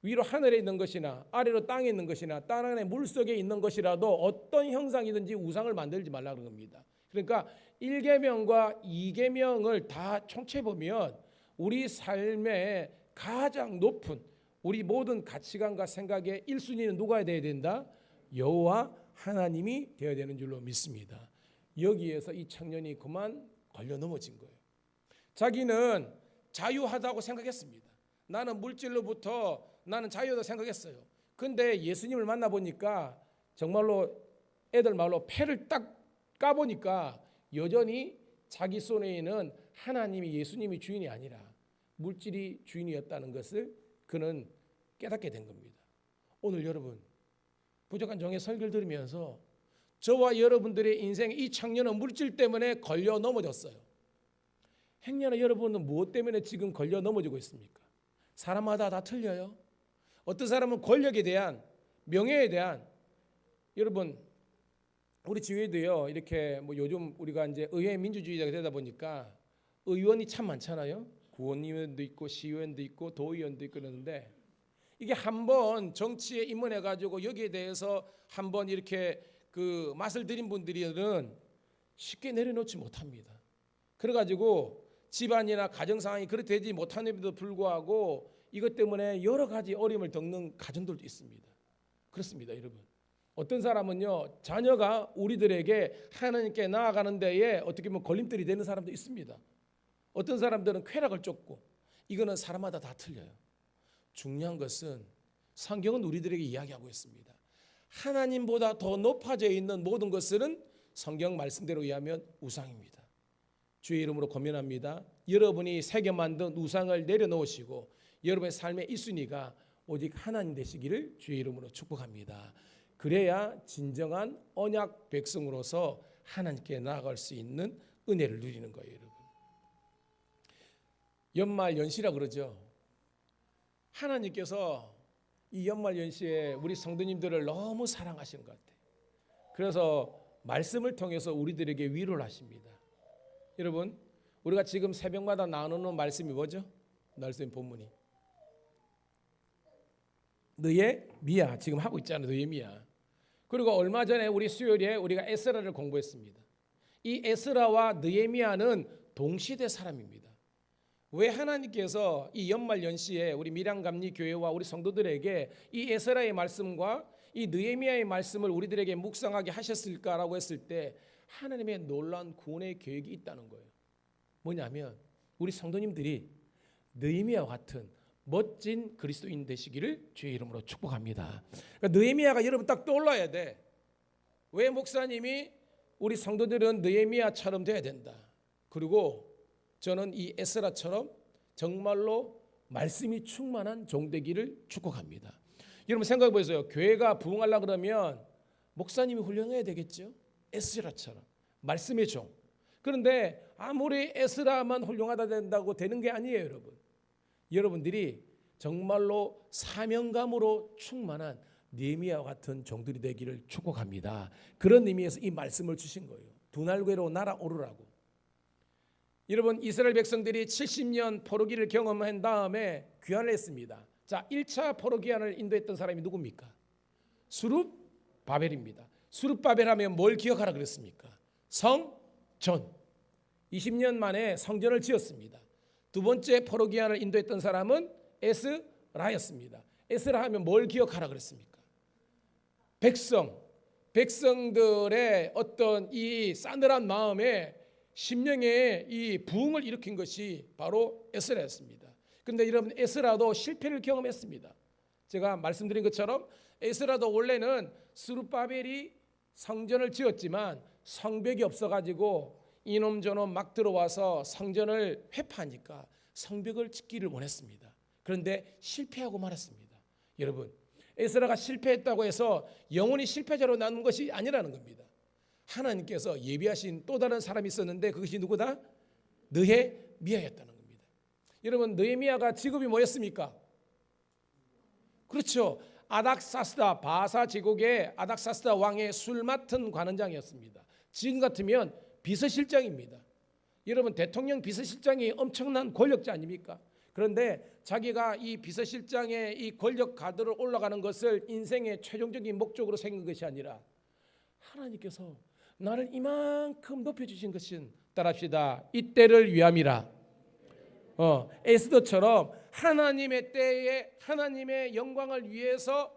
위로 하늘에 있는 것이나 아래로 땅에 있는 것이나 땅 안에 물속에 있는 것이라도 어떤 형상이든지 우상을 만들지 말라 그런 겁니다. 그러니까 1계명과 2계명을 다 총체해 보면 우리 삶의 가장 높은 우리 모든 가치관과 생각의 1순위는 누가 되어야 된다? 여호와 하나님이 되어야 되는 줄로 믿습니다. 여기에서 이 청년이 그만 걸려 넘어진 거예요. 자기는 자유하다고 생각했습니다. 나는 물질로부터 나는 자유하다고 생각했어요. 근데 예수님을 만나보니까 정말로 애들 말로 패를 딱 까보니까 여전히 자기 손에 있는 하나님이, 예수님이 주인이 아니라 물질이 주인이었다는 것을 그는 깨닫게 된 겁니다. 오늘 여러분, 부족한 종의 설교를 들으면서 저와 여러분들의 인생, 이 청년은 물질 때문에 걸려 넘어졌어요. 행여나 여러분은 무엇 때문에 지금 걸려 넘어지고 있습니까? 사람마다 다 틀려요. 어떤 사람은 권력에 대한, 명예에 대한, 여러분 우리 지회도요, 이렇게 뭐 요즘 우리가 이제 의회 민주주의자가 되다 보니까 의원이 참 많잖아요. 구원의원도 있고 시의원도 있고 도의원도 있고 그러는데, 이게 한번 정치에 입문해 가지고 여기에 대해서 한번 이렇게 그 맛을 들인 분들은 쉽게 내려놓지 못합니다. 그래 가지고 집안이나 가정 상황이 그렇게 되지 못함에도 불구하고 이것 때문에 여러 가지 어려움을 겪는 가정들도 있습니다. 그렇습니다, 여러분. 어떤 사람은요, 자녀가 우리들에게 하나님께 나아가는 데에 어떻게 보면 걸림돌이 되는 사람도 있습니다. 어떤 사람들은 쾌락을 쫓고, 이거는 사람마다 다 틀려요. 중요한 것은 성경은 우리들에게 이야기하고 있습니다. 하나님보다 더 높아져 있는 모든 것들은 성경 말씀대로 의하면 우상입니다. 주의 이름으로 권면합니다. 여러분이 새겨 만든 우상을 내려놓으시고 여러분의 삶의 1순위가 오직 하나님 되시기를 주의 이름으로 축복합니다. 그래야 진정한 언약 백성으로서 하나님께 나아갈 수 있는 은혜를 누리는 거예요, 여러분. 연말 연시라 그러죠. 하나님께서 이 연말 연시에 우리 성도님들을 너무 사랑하시는 것 같아요. 그래서 말씀을 통해서 우리들에게 위로를 하십니다. 여러분, 우리가 지금 새벽마다 나누는 말씀이 뭐죠? 말씀 본문이 느헤미야 지금 하고 있잖아요. 느헤미야. 그리고 얼마 전에 우리 수요일에 우리가 에스라를 공부했습니다. 이 에스라와 느헤미야는 동시대 사람입니다. 왜 하나님께서 이 연말 연시에 우리 밀양감리 교회와 우리 성도들에게 이 에스라의 말씀과 이 느헤미야의 말씀을 우리들에게 묵상하게 하셨을까라고 했을 때 하나님의 놀라운 구원의 계획이 있다는 거예요. 뭐냐면 우리 성도님들이 느헤미야와 같은 멋진 그리스도인 되시기를 주의 이름으로 축복합니다. 그러니까 느헤미야가 여러분 딱 떠올라야 돼. 왜 목사님이 우리 성도들은 느헤미야처럼 돼야 된다. 그리고 저는 이 에스라처럼 정말로 말씀이 충만한 종 되기를 축복합니다. 여러분 생각해 보세요. 교회가 부흥하려고 그러면 목사님이 훌륭해야 되겠죠. 에스라처럼 말씀의 종. 그런데 아무리 에스라만 훌륭하다 된다고 되는 게 아니에요, 여러분. 여러분들이 정말로 사명감으로 충만한 느헤미야와 같은 종들이 되기를 축복합니다. 그런 의미에서 이 말씀을 주신 거예요. 두 날개로 날아오르라고. 여러분 이스라엘 백성들이 70년 포로기를 경험한 다음에 귀환을 했습니다. 자, 1차 포로 귀환을 인도했던 사람이 누굽니까? 수룹바벨입니다. 수룹바벨 하면 뭘 기억하라 그랬습니까? 성전. 20년 만에 성전을 지었습니다. 두 번째 포로 귀환을 인도했던 사람은 에스라였습니다. 에스라 하면 뭘 기억하라 그랬습니까? 백성들의 어떤 이 싸늘한 마음에 심령의 이 부흥을 일으킨 것이 바로 에스라였습니다. 그런데 여러분 에스라도 실패를 경험했습니다. 제가 말씀드린 것처럼 에스라도 원래는 스룹바벨이 성전을 지었지만 성벽이 없어가지고 이놈 저놈 막 들어와서 성전을 회파하니까 성벽을 짓기를 원했습니다. 그런데 실패하고 말았습니다. 여러분 에스라가 실패했다고 해서 영원히 실패자로 남은 것이 아니라는 겁니다. 하나님께서 예비하신 또 다른 사람이 있었는데 그것이 누구다? 느헤미야였다는 겁니다. 여러분 느헤미야가 직업이 뭐였습니까? 그렇죠. 아닥사스다 바사 제국의 아닥사스다 왕의 술 맡은 관원장이었습니다. 지금 같으면 비서실장입니다. 여러분 대통령 비서실장이 엄청난 권력자 아닙니까? 그런데 자기가 이 비서실장의 이 권력 가드를 올라가는 것을 인생의 최종적인 목적으로 생긴 것이 아니라 하나님께서 나를 이만큼 높여주신 것은 따라합시다. 이때를 위함이라. 에스더처럼 하나님의 때에 하나님의 영광을 위해서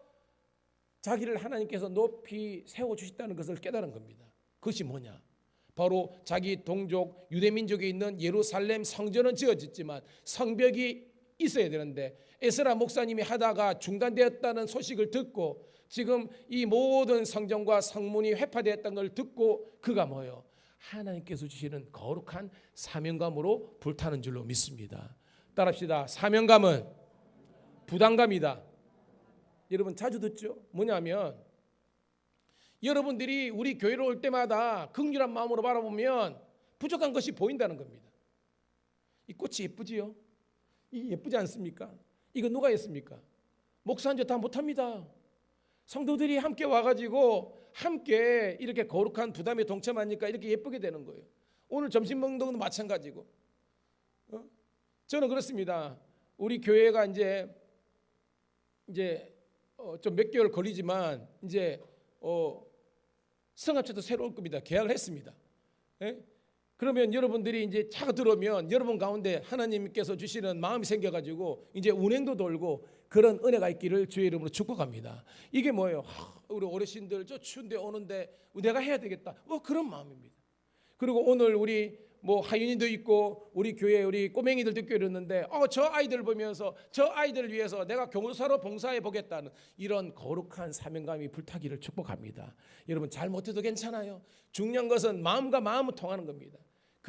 자기를 하나님께서 높이 세워주셨다는 것을 깨달은 겁니다. 그것이 뭐냐? 바로 자기 동족 유대민족에 있는 예루살렘 성전은 지어졌지만 성벽이 있어야 되는데 에스라 목사님이 하다가 중단되었다는 소식을 듣고 지금 이 모든 성전과 성문이 회파되었다는 걸 듣고 그가 뭐예요? 하나님께서 주시는 거룩한 사명감으로 불타는 줄로 믿습니다. 따라합시다. 사명감은 부담감이다. 여러분 자주 듣죠? 뭐냐면 여러분들이 우리 교회로 올 때마다 긍휼한 마음으로 바라보면 부족한 것이 보인다는 겁니다. 이 꽃이 예쁘지요? 이 예쁘지 않습니까? 이거 누가 했습니까? 목사 한자 다 못합니다. 성도들이 함께 와가지고 함께 이렇게 거룩한 부담에 동참하니까 이렇게 예쁘게 되는 거예요. 오늘 점심 먹는 것도 마찬가지고. 저는 그렇습니다. 우리 교회가 이제 좀 몇 개월 걸리지만 이제 성합체도 새로 올 겁니다. 계약을 했습니다. 예? 그러면 여러분들이 이제 차가 들어오면 여러분 가운데 하나님께서 주시는 마음이 생겨가지고 이제 운행도 돌고 그런 은혜가 있기를 주의 이름으로 축복합니다. 이게 뭐예요? 우리 어르신들 저 추운데 오는데 내가 해야 되겠다. 그런 마음입니다. 그리고 오늘 우리 뭐 하윤이도 있고 우리 교회 우리 꼬맹이들도 있고 이랬는데 저 아이들 보면서 저 아이들을 위해서 내가 교무사로 봉사해 보겠다는 이런 거룩한 사명감이 불타기를 축복합니다. 여러분 잘 못해도 괜찮아요. 중요한 것은 마음과 마음을 통하는 겁니다.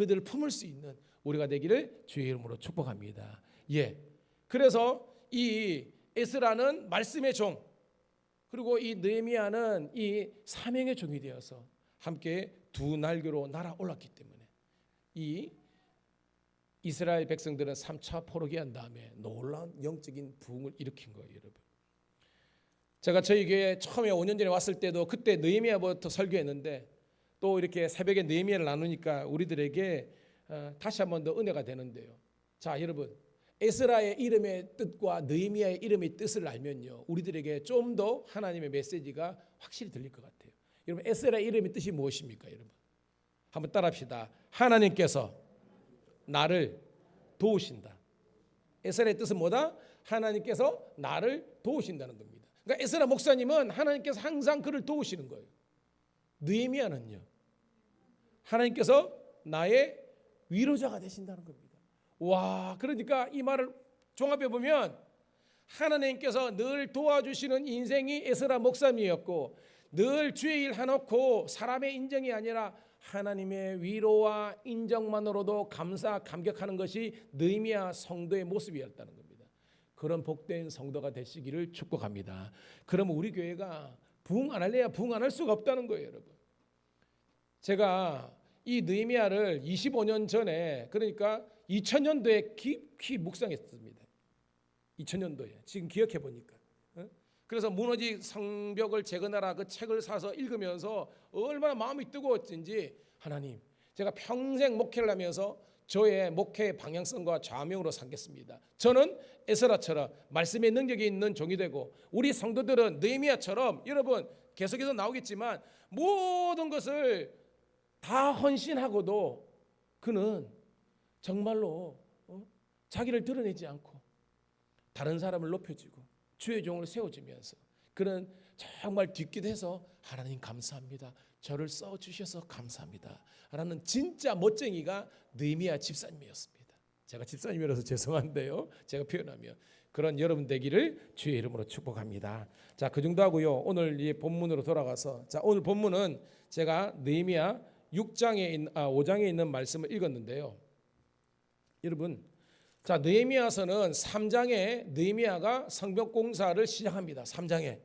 그들을 품을 수 있는 우리가 되기를 주의 이름으로 축복합니다. 예. 그래서 이 에스라는 말씀의 종, 그리고 이 느헤미야는 이 사명의 종이 되어서 함께 두 날개로 날아올랐기 때문에 이 이스라엘 백성들은 3차 포로기한 다음에 놀라운 영적인 부흥을 일으킨 거예요, 여러분. 제가 저희 교회에 처음에 5년 전에 왔을 때도 그때 느헤미야부터 설교했는데 또 이렇게 새벽에 느헤미야를 나누니까 우리들에게 다시 한 번 더 은혜가 되는데요. 자, 여러분, 에스라의 이름의 뜻과 느헤미야의 이름의 뜻을 알면요, 우리들에게 좀 더 하나님의 메시지가 확실히 들릴 것 같아요. 여러분, 에스라의 이름의 뜻이 무엇입니까, 여러분? 한번 따라합시다. 하나님께서 나를 도우신다. 에스라의 뜻은 뭐다? 하나님께서 나를 도우신다는 겁니다. 그러니까 에스라 목사님은 하나님께서 항상 그를 도우시는 거예요. 느헤미야는요, 하나님께서 나의 위로자가 되신다는 겁니다. 와, 그러니까 이 말을 종합해 보면 하나님께서 늘 도와주시는 인생이 에스라 목사님이었고, 늘 주의 일 해놓고 사람의 인정이 아니라 하나님의 위로와 인정만으로도 감격하는 것이 느헤미야 성도의 모습이었다는 겁니다. 그런 복된 성도가 되시기를 축복합니다. 그러면 우리 교회가 부흥 안 할래야 부흥 안 할 수가 없다는 거예요, 여러분. 제가 이 느헤미야를 25년 전에, 그러니까 2000년도에 깊이 묵상했습니다. 2000년도에 지금 기억해 보니까. 그래서 무너진 성벽을 재건하라 그 책을 사서 읽으면서 얼마나 마음이 뜨거웠는지, 하나님, 제가 평생 목회를 하면서 저의 목회의 방향성과 좌명으로 삼겠습니다. 저는 에스라처럼 말씀의 능력이 있는 종이 되고, 우리 성도들은 느헤미야처럼, 여러분 계속해서 나오겠지만 모든 것을 다 헌신하고도 그는 정말로 자기를 드러내지 않고 다른 사람을 높여주고 주의 종을 세워주면서 그는 정말 뒷기도해서 하나님 감사합니다, 저를 써주셔서 감사합니다 라는 진짜 멋쟁이가 느헤미야 집사님이었습니다. 제가 집사님이라서 죄송한데요, 제가 표현하면 그런 여러분 되기를 주의 이름으로 축복합니다. 자, 그 정도 하고요, 오늘 이 본문으로 돌아가서, 자, 오늘 본문은 제가 느헤미야 5장에 있는 말씀을 읽었는데요, 여러분, 자, 느헤미야서는 3장에 느헤미야가 성벽 공사를 시작합니다. 3장에.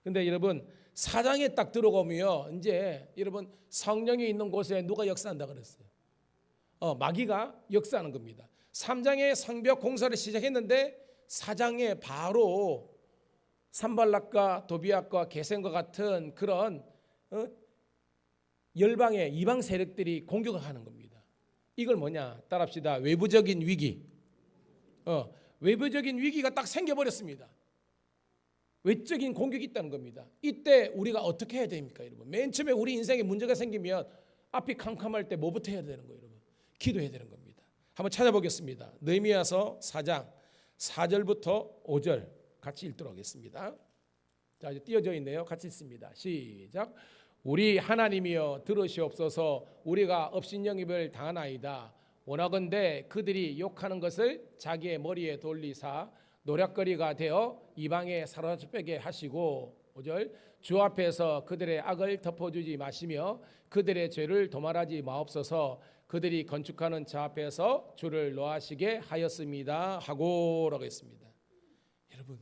근데 여러분 4장에 딱 들어가면 이제 여러분 성령이 있는 곳에 누가 역사한다 그랬어요? 마귀가 역사하는 겁니다. 3장에 성벽 공사를 시작했는데 4장에 바로 산발락과 도비앗과 게셈과 같은 그런 열방의 이방 세력들이 공격을 하는 겁니다. 이걸 뭐냐? 따라합시다. 외부적인 위기. 외부적인 위기가 딱 생겨버렸습니다. 외적인 공격이 있다는 겁니다. 이때 우리가 어떻게 해야 됩니까, 여러분? 맨 처음에 우리 인생에 문제가 생기면 앞이 캄캄할 때 뭐부터 해야 되는 거예요, 여러분? 기도해야 되는 겁니다. 한번 찾아보겠습니다. 느헤미야서 4장 4절부터 5절 같이 읽도록 하겠습니다. 자, 이제 띄어져 있네요. 같이 읽습니다. 시작. 우리 하나님이여 들으시옵소서. 우리가 업신영입을 당하나이다. 원하건대 그들이 욕하는 것을 자기의 머리에 돌리사 노략거리가 되어 이방에 사로잡히게 하시고, 5절, 주 앞에서 그들의 악을 덮어주지 마시며 그들의 죄를 도말하지 마옵소서. 그들이 건축하는 자 앞에서 주를 노하시게 하였습니다 하고라고 했습니다. 여러분,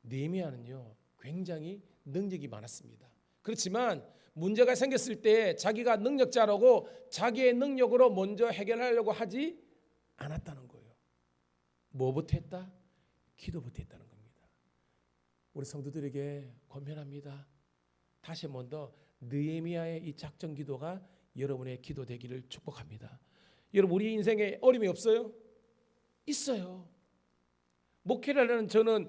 느헤미야는요 굉장히 능력이 많았습니다. 그렇지만 문제가 생겼을 때 자기가 능력자라고 자기의 능력으로 먼저 해결하려고 하지 않았다는 거예요. 뭐부터 했다? 기도부터 했다는 겁니다. 우리 성도들에게 권면합니다. 다시 한 번 더 느헤미야의 이 작전 기도가 여러분의 기도 되기를 축복합니다. 여러분, 우리 인생에 어려움이 없어요? 있어요. 목회를 하는 저는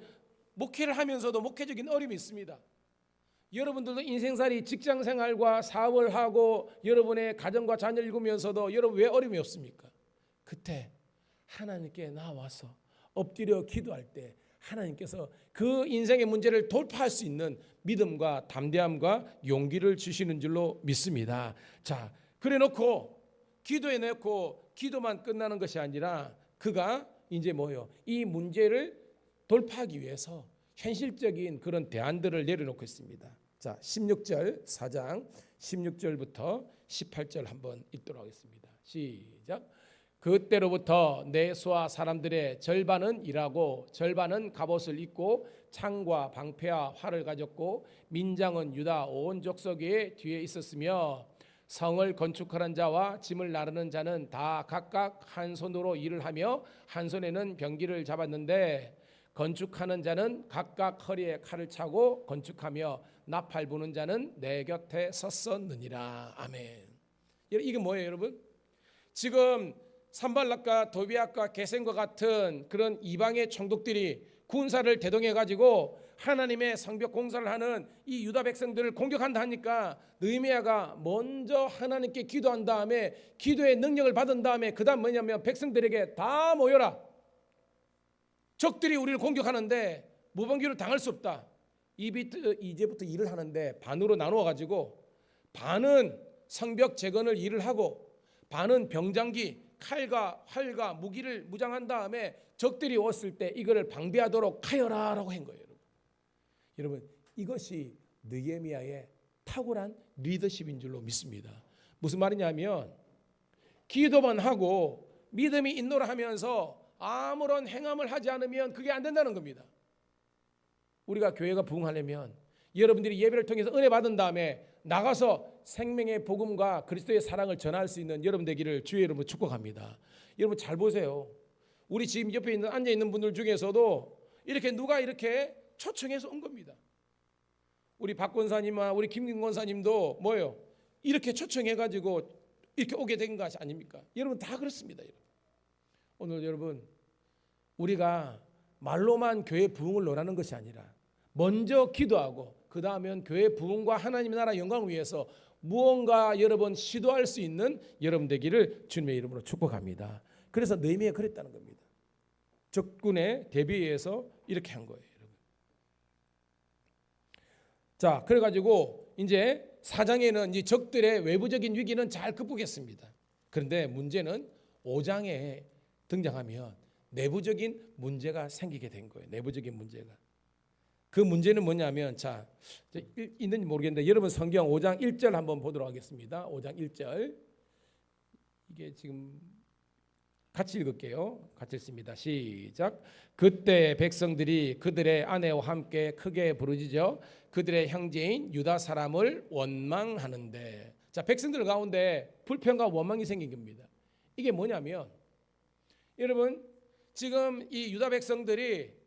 목회를 하면서도 목회적인 어려움이 있습니다. 여러분들도 인생살이 직장생활과 사업을 하고 여러분의 가정과 자녀를 일구면서도 여러분 왜 어려움이 없습니까? 그때 하나님께 나와서 엎드려 기도할 때 하나님께서 그 인생의 문제를 돌파할 수 있는 믿음과 담대함과 용기를 주시는 줄로 믿습니다. 자, 그래 놓고 기도해 놓고 기도만 끝나는 것이 아니라 그가 이제 뭐요? 이 문제를 돌파하기 위해서 현실적인 그런 대안들을 내려놓고 있습니다. 자, 자, 16절 4장 16절부터 18절 한번 읽도록 하겠습니다. 시작. 그때로부터 내 수하 사람들의 절반은 일하고 절반은 갑옷을 입고 창과 방패와 활을 가졌고 민장은 유다 온 족속의 뒤에 있었으며 성을 건축하는 자와 짐을 나르는 자는 다 각각 한 손으로 일을 하며 한 손에는 병기를 잡았는데 건축하는 자는 각각 허리에 칼을 차고 건축하며 나팔 부는 자는 내 곁에 섰었느니라. 아멘. 이게 뭐예요, 여러분? 지금 산발락과 도비앗과 게셈과 같은 그런 이방의 총독들이 군사를 대동해 가지고 하나님의 성벽 공사를 하는 이 유다 백성들을 공격한다 하니까 느헤미야가 먼저 하나님께 기도한 다음에 기도의 능력을 받은 다음에 그다음 뭐냐면 백성들에게 다 모여라. 적들이 우리를 공격하는데 무방비로 당할 수 없다. 이제부터 일을 하는데 반으로 나누어 가지고 반은 성벽 재건을 일을 하고 반은 병장기 칼과 활과 무기를 무장한 다음에 적들이 왔을 때 이거를 방비하도록 하여라라고 한 거예요. 여러분, 이것이 느헤미야의 탁월한 리더십인 줄로 믿습니다. 무슨 말이냐면 기도만 하고 믿음이 있노라 하면서 아무런 행함을 하지 않으면 그게 안 된다는 겁니다. 우리가 교회가 부흥하려면 여러분들이 예배를 통해서 은혜 받은 다음에 나가서 생명의 복음과 그리스도의 사랑을 전할 수 있는 여러분 되기를 주의 이름으로 축복합니다. 여러분 잘 보세요. 우리 지금 옆에 있는 앉아 있는 분들 중에서도 이렇게 누가 이렇게 초청해서 온 겁니다. 우리 박 권사님과 우리 김kim 권사님도 뭐예요? 이렇게 초청해 가지고 이렇게 오게 된 것이 아닙니까? 여러분 다 그렇습니다. 여러분. 오늘 여러분 우리가 말로만 교회 부흥을 논하는 것이 아니라 먼저 기도하고 그 다음엔 교회 부흥과 하나님의 나라 영광을 위해서 무언가 여러분 시도할 수 있는 여러분 되기를 주님의 이름으로 축복합니다. 그래서 느헤미야가 그랬다는 겁니다. 적군에 대비해서 이렇게 한 거예요. 여러분. 자, 그래가지고 이제 4장에는 이제 적들의 외부적인 위기는 잘 극복했습니다. 그런데 문제는 5장에 등장하면 내부적인 문제가 생기게 된 거예요. 내부적인 문제가. 그 문제는 뭐냐면 자, 있는지 모르겠는데 여러분 성경 5장 1절 한번 보도록 하겠습니다. 5장 1절. 이게 지금 같이 읽을게요. 같이 읽습니다. 시작. 그때 백성들이 그들의 아내와 함께 크게 부르짖어 그들의 형제인 유다 사람을 원망하는데 자, 백성들 가운데 불평과 원망이 생긴 겁니다. 이게 뭐냐면 여러분 지금 이 유다 백성들이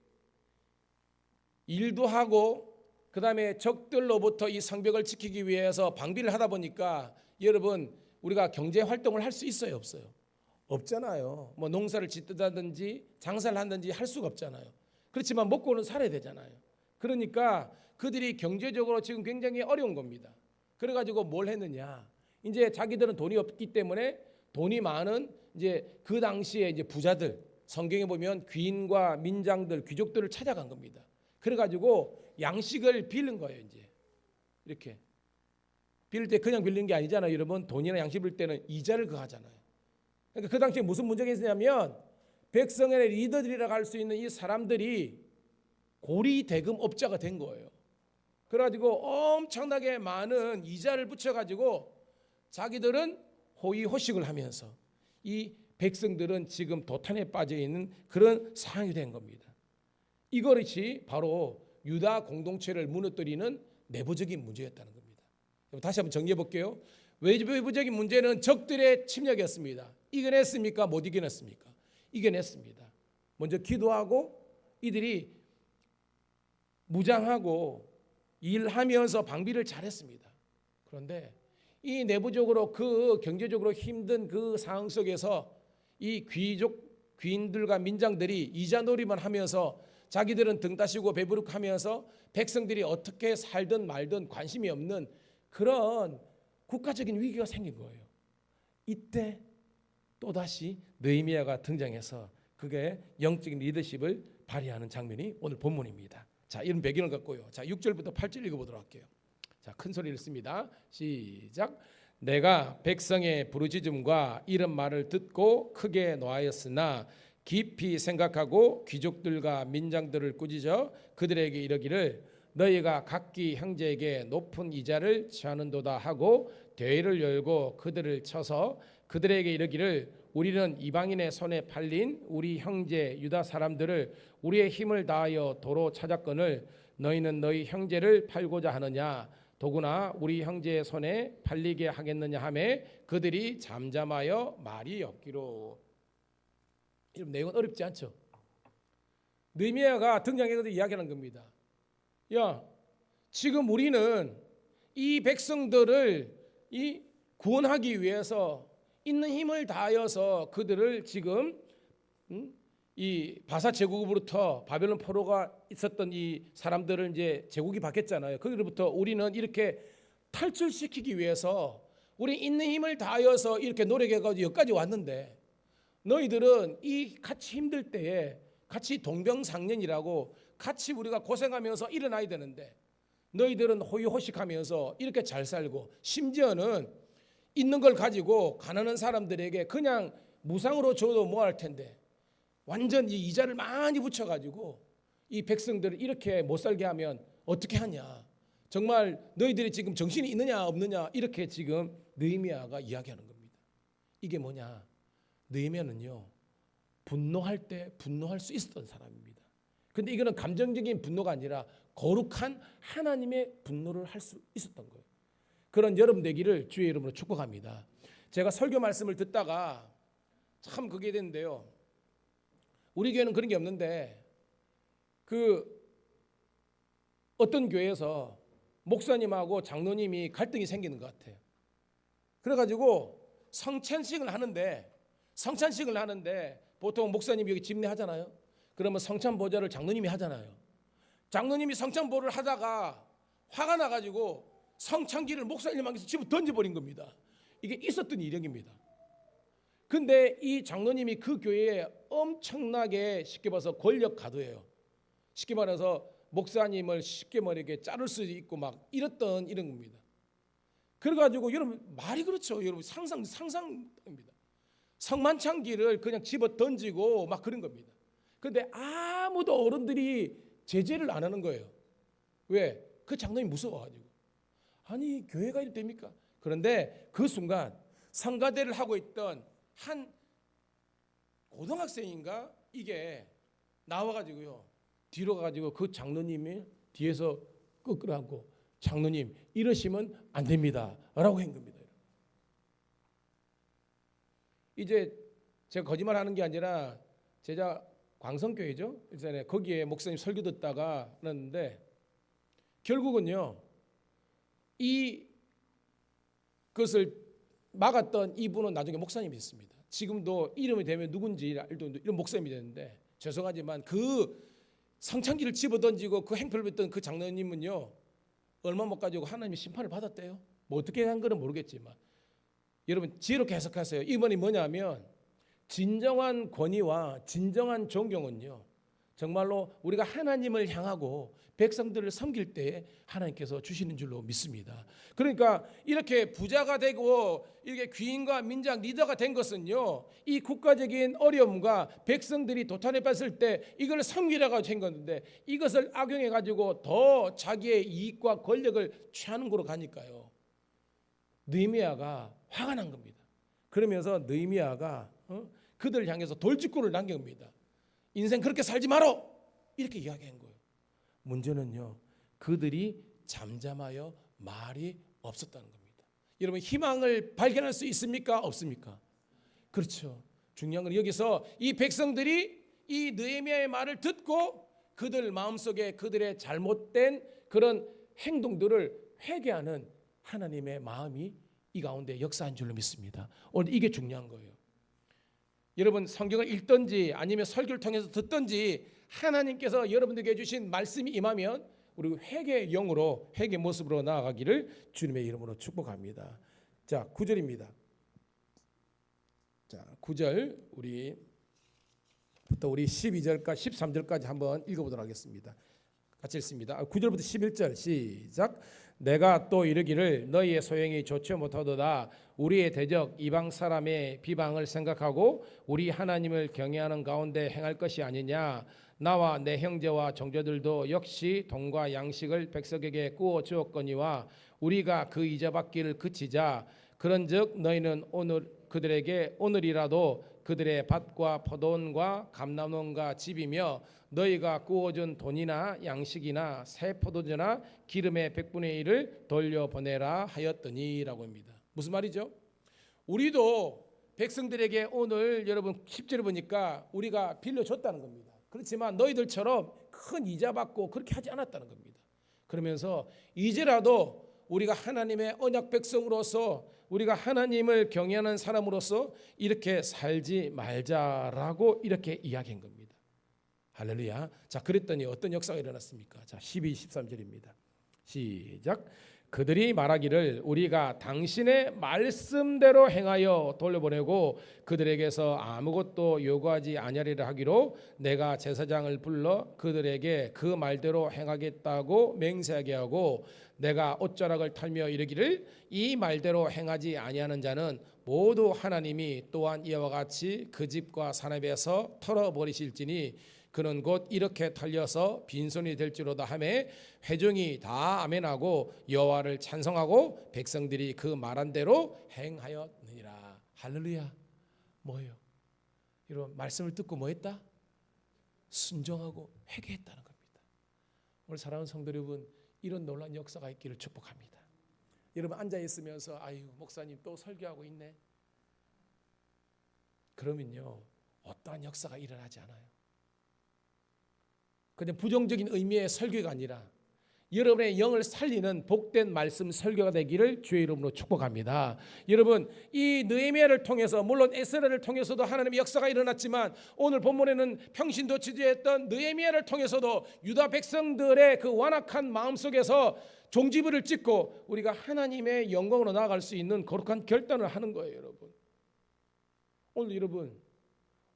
일도 하고 그다음에 적들로부터 이 성벽을 지키기 위해서 방비를 하다 보니까 여러분 우리가 경제 활동을 할 수 있어요, 없어요? 없잖아요. 뭐 농사를 짓다든지 장사를 한다든지 할 수가 없잖아요. 그렇지만 먹고는 살아야 되잖아요. 그러니까 그들이 경제적으로 지금 굉장히 어려운 겁니다. 그래가지고 뭘 했느냐? 이제 자기들은 돈이 없기 때문에 돈이 많은 이제 그 당시에 이제 부자들 성경에 보면 귀인과 민장들 귀족들을 찾아간 겁니다. 그래가지고 양식을 빌린 거예요. 이제 이렇게 빌릴 때 그냥 빌리는 게 아니잖아요. 여러분 돈이나 양식 빌릴 때는 이자를 그하잖아요. 그러니까 그 당시에 무슨 문제가 있었냐면 백성의 리더들이라고 할 수 있는 이 사람들이 고리 대금 업자가 된 거예요. 그래가지고 엄청나게 많은 이자를 붙여가지고 자기들은 호의호식을 하면서 이 백성들은 지금 도탄에 빠져 있는 그런 상황이 된 겁니다. 이것이 바로 유다 공동체를 무너뜨리는 내부적인 문제였다는 겁니다. 다시 한번 정리해 볼게요. 외부적인 문제는 적들의 침략이었습니다. 이겨냈습니까? 못 이겨냈습니까? 이겨냈습니다. 먼저 기도하고 이들이 무장하고 일하면서 방비를 잘했습니다. 그런데 이 내부적으로 그 경제적으로 힘든 그 상황 속에서 이 귀인들과 민장들이 이자놀이만 하면서 자기들은 등 따시고 배부르고 하면서 백성들이 어떻게 살든 말든 관심이 없는 그런 국가적인 위기가 생긴 거예요. 이때 또다시 느헤미야가 등장해서 그게 영적인 리더십을 발휘하는 장면이 오늘 본문입니다. 자, 이런 배경을 갖고요. 자, 6절부터 8절 읽어보도록 할게요. 자, 큰 소리를 씁니다. 시작. 내가 백성의 부르짖음과 이런 말을 듣고 크게 노하였으나 깊이 생각하고 귀족들과 민장들을 꾸짖어 그들에게 이르기를 너희가 각기 형제에게 높은 이자를 취하는도다 하고 대회를 열고 그들을 쳐서 그들에게 이르기를 우리는 이방인의 손에 팔린 우리 형제 유다 사람들을 우리의 힘을 다하여 도로 찾았거늘 너희는 너희 형제를 팔고자 하느냐 더구나 우리 형제의 손에 팔리게 하겠느냐 하매 그들이 잠잠하여 말이 없기로. 이런 내용은 어렵지 않죠. 느헤미야가 등장해서 이야기하는 겁니다. 야, 지금 우리는 이 백성들을 구원하기 위해서 있는 힘을 다하여서 그들을 지금 이 바사 제국으로부터 바벨론 포로가 있었던 이 사람들을 이제 제국이 바뀌었잖아요. 거기로부터 우리는 이렇게 탈출시키기 위해서 우리 있는 힘을 다하여서 이렇게 노력해가지고 여기까지 왔는데 너희들은 이 같이 힘들 때에 같이 동병상련이라고 같이 우리가 고생하면서 일어나야 되는데 너희들은 호의호식하면서 이렇게 잘 살고 심지어는 있는 걸 가지고 가난한 사람들에게 그냥 무상으로 줘도 뭐할 텐데 완전 이 이자를 많이 붙여가지고 이 백성들을 이렇게 못 살게 하면 어떻게 하냐. 정말 너희들이 지금 정신이 있느냐 없느냐 이렇게 지금 느헤미야가 이야기하는 겁니다. 이게 뭐냐. 느헤미야는요 분노할 때 분노할 수 있었던 사람입니다. 근데 이거는 감정적인 분노가 아니라 거룩한 하나님의 분노를 할 수 있었던 거예요. 그런 여러분 되기를 주의 이름으로 축복합니다. 제가 설교 말씀을 듣다가 참 그게 됐는데요. 우리 교회는 그런 게 없는데 어떤 교회에서 목사님하고 장로님이 갈등이 생기는 것 같아요. 그래가지고 성찬식을 하는데 보통 목사님이 여기 집례하잖아요. 그러면 성찬보좌를 장로님이 하잖아요. 장로님이 성찬보를 하다가 화가 나가지고 성찬기를 목사님한테 집어 던져버린 겁니다. 이게 있었던 일입니다. 근데 이 장로님이 그 교회에 엄청나게 쉽게 봐서 권력 가도예요. 쉽게 말해서 목사님을 쉽게 이렇게 자를 수 있고 막 이런 겁니다. 그래가지고 여러분 말이 그렇죠. 여러분 상상입니다. 성만찬기를 그냥 집어 던지고 막 그런 겁니다. 그런데 아무도 어른들이 제재를 안 하는 거예요. 왜? 그 장로님이 무서워가지고. 아니 교회가 이렇게 됩니까? 그런데 그 순간 성가대를 하고 있던 한 고등학생인가 이게 나와가지고요 뒤로 가가지고 그 장로님이 뒤에서 끌어안고 장로님 이러시면 안 됩니다 라고 한 겁니다. 이제 제가 거짓말하는 게 아니라 제자 광성교회죠. 일산에 거기에 목사님 설교 듣다가 그랬는데 결국은요 그것을 막았던 이분은 나중에 목사님이 됐습니다. 지금도 이름이 되면 누군지 알도 이런 목사님이 됐는데 죄송하지만 그 성찬기를 집어던지고 그 행패를 했던 그 장로님은요 얼마 못 가지고 하나님의 심판을 받았대요. 뭐 어떻게 한 거는 모르겠지만 여러분 지혜롭게 해석하세요. 이번이 뭐냐면 진정한 권위와 진정한 존경은요 정말로 우리가 하나님을 향하고 백성들을 섬길 때 하나님께서 주시는 줄로 믿습니다. 그러니까 이렇게 부자가 되고 이렇게 귀인과 민장 리더가 된 것은요 이 국가적인 어려움과 백성들이 도탄에 빠졌을 때 이걸 섬기라고 한 건데 이것을 악용해 가지고 더 자기의 이익과 권력을 취하는 곳으로 가니까요 느헤미야가 화가 난 겁니다. 그러면서 느헤미야가 그들을 향해서 돌직구를 남깁니다. 인생 그렇게 살지 마라 이렇게 이야기한 거예요. 문제는요 그들이 잠잠하여 말이 없었다는 겁니다. 여러분 희망을 발견할 수 있습니까? 없습니까? 그렇죠. 중요한 건 여기서 이 백성들이 이 느헤미야의 말을 듣고 그들 마음속에 그들의 잘못된 그런 행동들을 회개하는 하나님의 마음이 이 가운데 역사한 줄로 믿습니다. 오늘 이게 중요한 거예요. 여러분 성경을 읽든지 아니면 설교를 통해서 듣든지 하나님께서 여러분들에게 주신 말씀이 임하면 우리 회개의 영으로 회개 모습으로 나아가기를 주님의 이름으로 축복합니다. 자 9절입니다. 자 9절 우리부터 우리 12절까지 13절까지 한번 읽어보도록 하겠습니다. 같이 읽습니다. 9절부터 11절 시작. 내가 또 이르기를 너희의 소용이 좋지 못하도다. 우리의 대적 이방 사람의 비방을 생각하고 우리 하나님을 경외하는 가운데 행할 것이 아니냐. 나와 내 형제와 정제들도 역시 돈과 양식을 백성에게 구워 주었거니와 우리가 그 이자받기를 그치자 그런즉 너희는 오늘 그들에게 오늘이라도 그들의 밭과 포도원과 감람원과 집이며 너희가 구워준 돈이나 양식이나 새 포도주나 기름의 100분의 1을 돌려보내라 하였더니라고 합니다. 무슨 말이죠? 우리도 백성들에게 오늘 여러분 10절을 보니까 우리가 빌려줬다는 겁니다. 그렇지만 너희들처럼 큰 이자 받고 그렇게 하지 않았다는 겁니다. 그러면서 이제라도 우리가 하나님의 언약 백성으로서 우리가 하나님을 경외하는 사람으로서 이렇게 살지 말자라고 이렇게 이야기한 겁니다. 할렐루야. 자, 그랬더니 어떤 역사가 일어났습니까? 자, 12, 13절입니다. 시작. 그들이 말하기를 우리가 당신의 말씀대로 행하여 돌려보내고 그들에게서 아무것도 요구하지 아니하리라 하기로 내가 제사장을 불러 그들에게 그 말대로 행하겠다고 맹세하게 하고 내가 옷자락을 털며 이르기를 이 말대로 행하지 아니하는 자는 모두 하나님이 또한 이와 같이 그 집과 산업에서 털어버리실지니 그는 곧 이렇게 털려서 빈손이 될지로다 하매 회중이 다 아멘하고 여호와를 찬송하고 백성들이 그 말한 대로 행하였느니라. 할렐루야. 뭐예요? 여러분 말씀을 듣고 뭐 했다? 순종하고 회개했다는 겁니다. 오늘 사랑하는 성도 여러분, 이런 놀라운 역사가 있기를 축복합니다. 여러분 앉아 있으면서 아유 목사님 또 설교하고 있네. 그러면요 어떠한 역사가 일어나지 않아요. 그냥 부정적인 의미의 설교가 아니라 여러분의 영을 살리는 복된 말씀 설교가 되기를 주의 이름으로 축복합니다. 여러분 이 느헤미야를 통해서 물론 에스라를 통해서도 하나님의 역사가 일어났지만 오늘 본문에는 평신도취지했던 느헤미야를 통해서도 유다 백성들의 그 완악한 마음속에서 종지부를 찍고 우리가 하나님의 영광으로 나아갈 수 있는 거룩한 결단을 하는 거예요. 여러분 오늘 여러분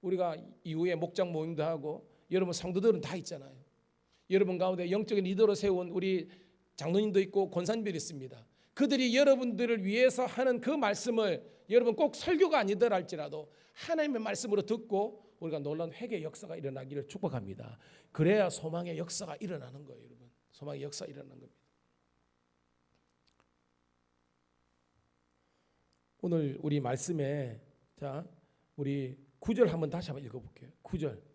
우리가 이후에 목장 모임도 하고 여러분 성도들은 다 있잖아요. 여러분 가운데 영적인 리더로 세운 우리 장로님도 있고 권사님들이 있습니다. 그들이 여러분들을 위해서 하는 그 말씀을 여러분 꼭 설교가 아니더라 할지라도 하나님의 말씀으로 듣고 우리가 놀라운 회개의 역사가 일어나기를 축복합니다. 그래야 소망의 역사가 일어나는 거예요. 여러분 소망의 역사가 일어나는 겁니다. 오늘 우리 말씀에 자 우리 9절 한번 다시 한번 읽어볼게요. 9절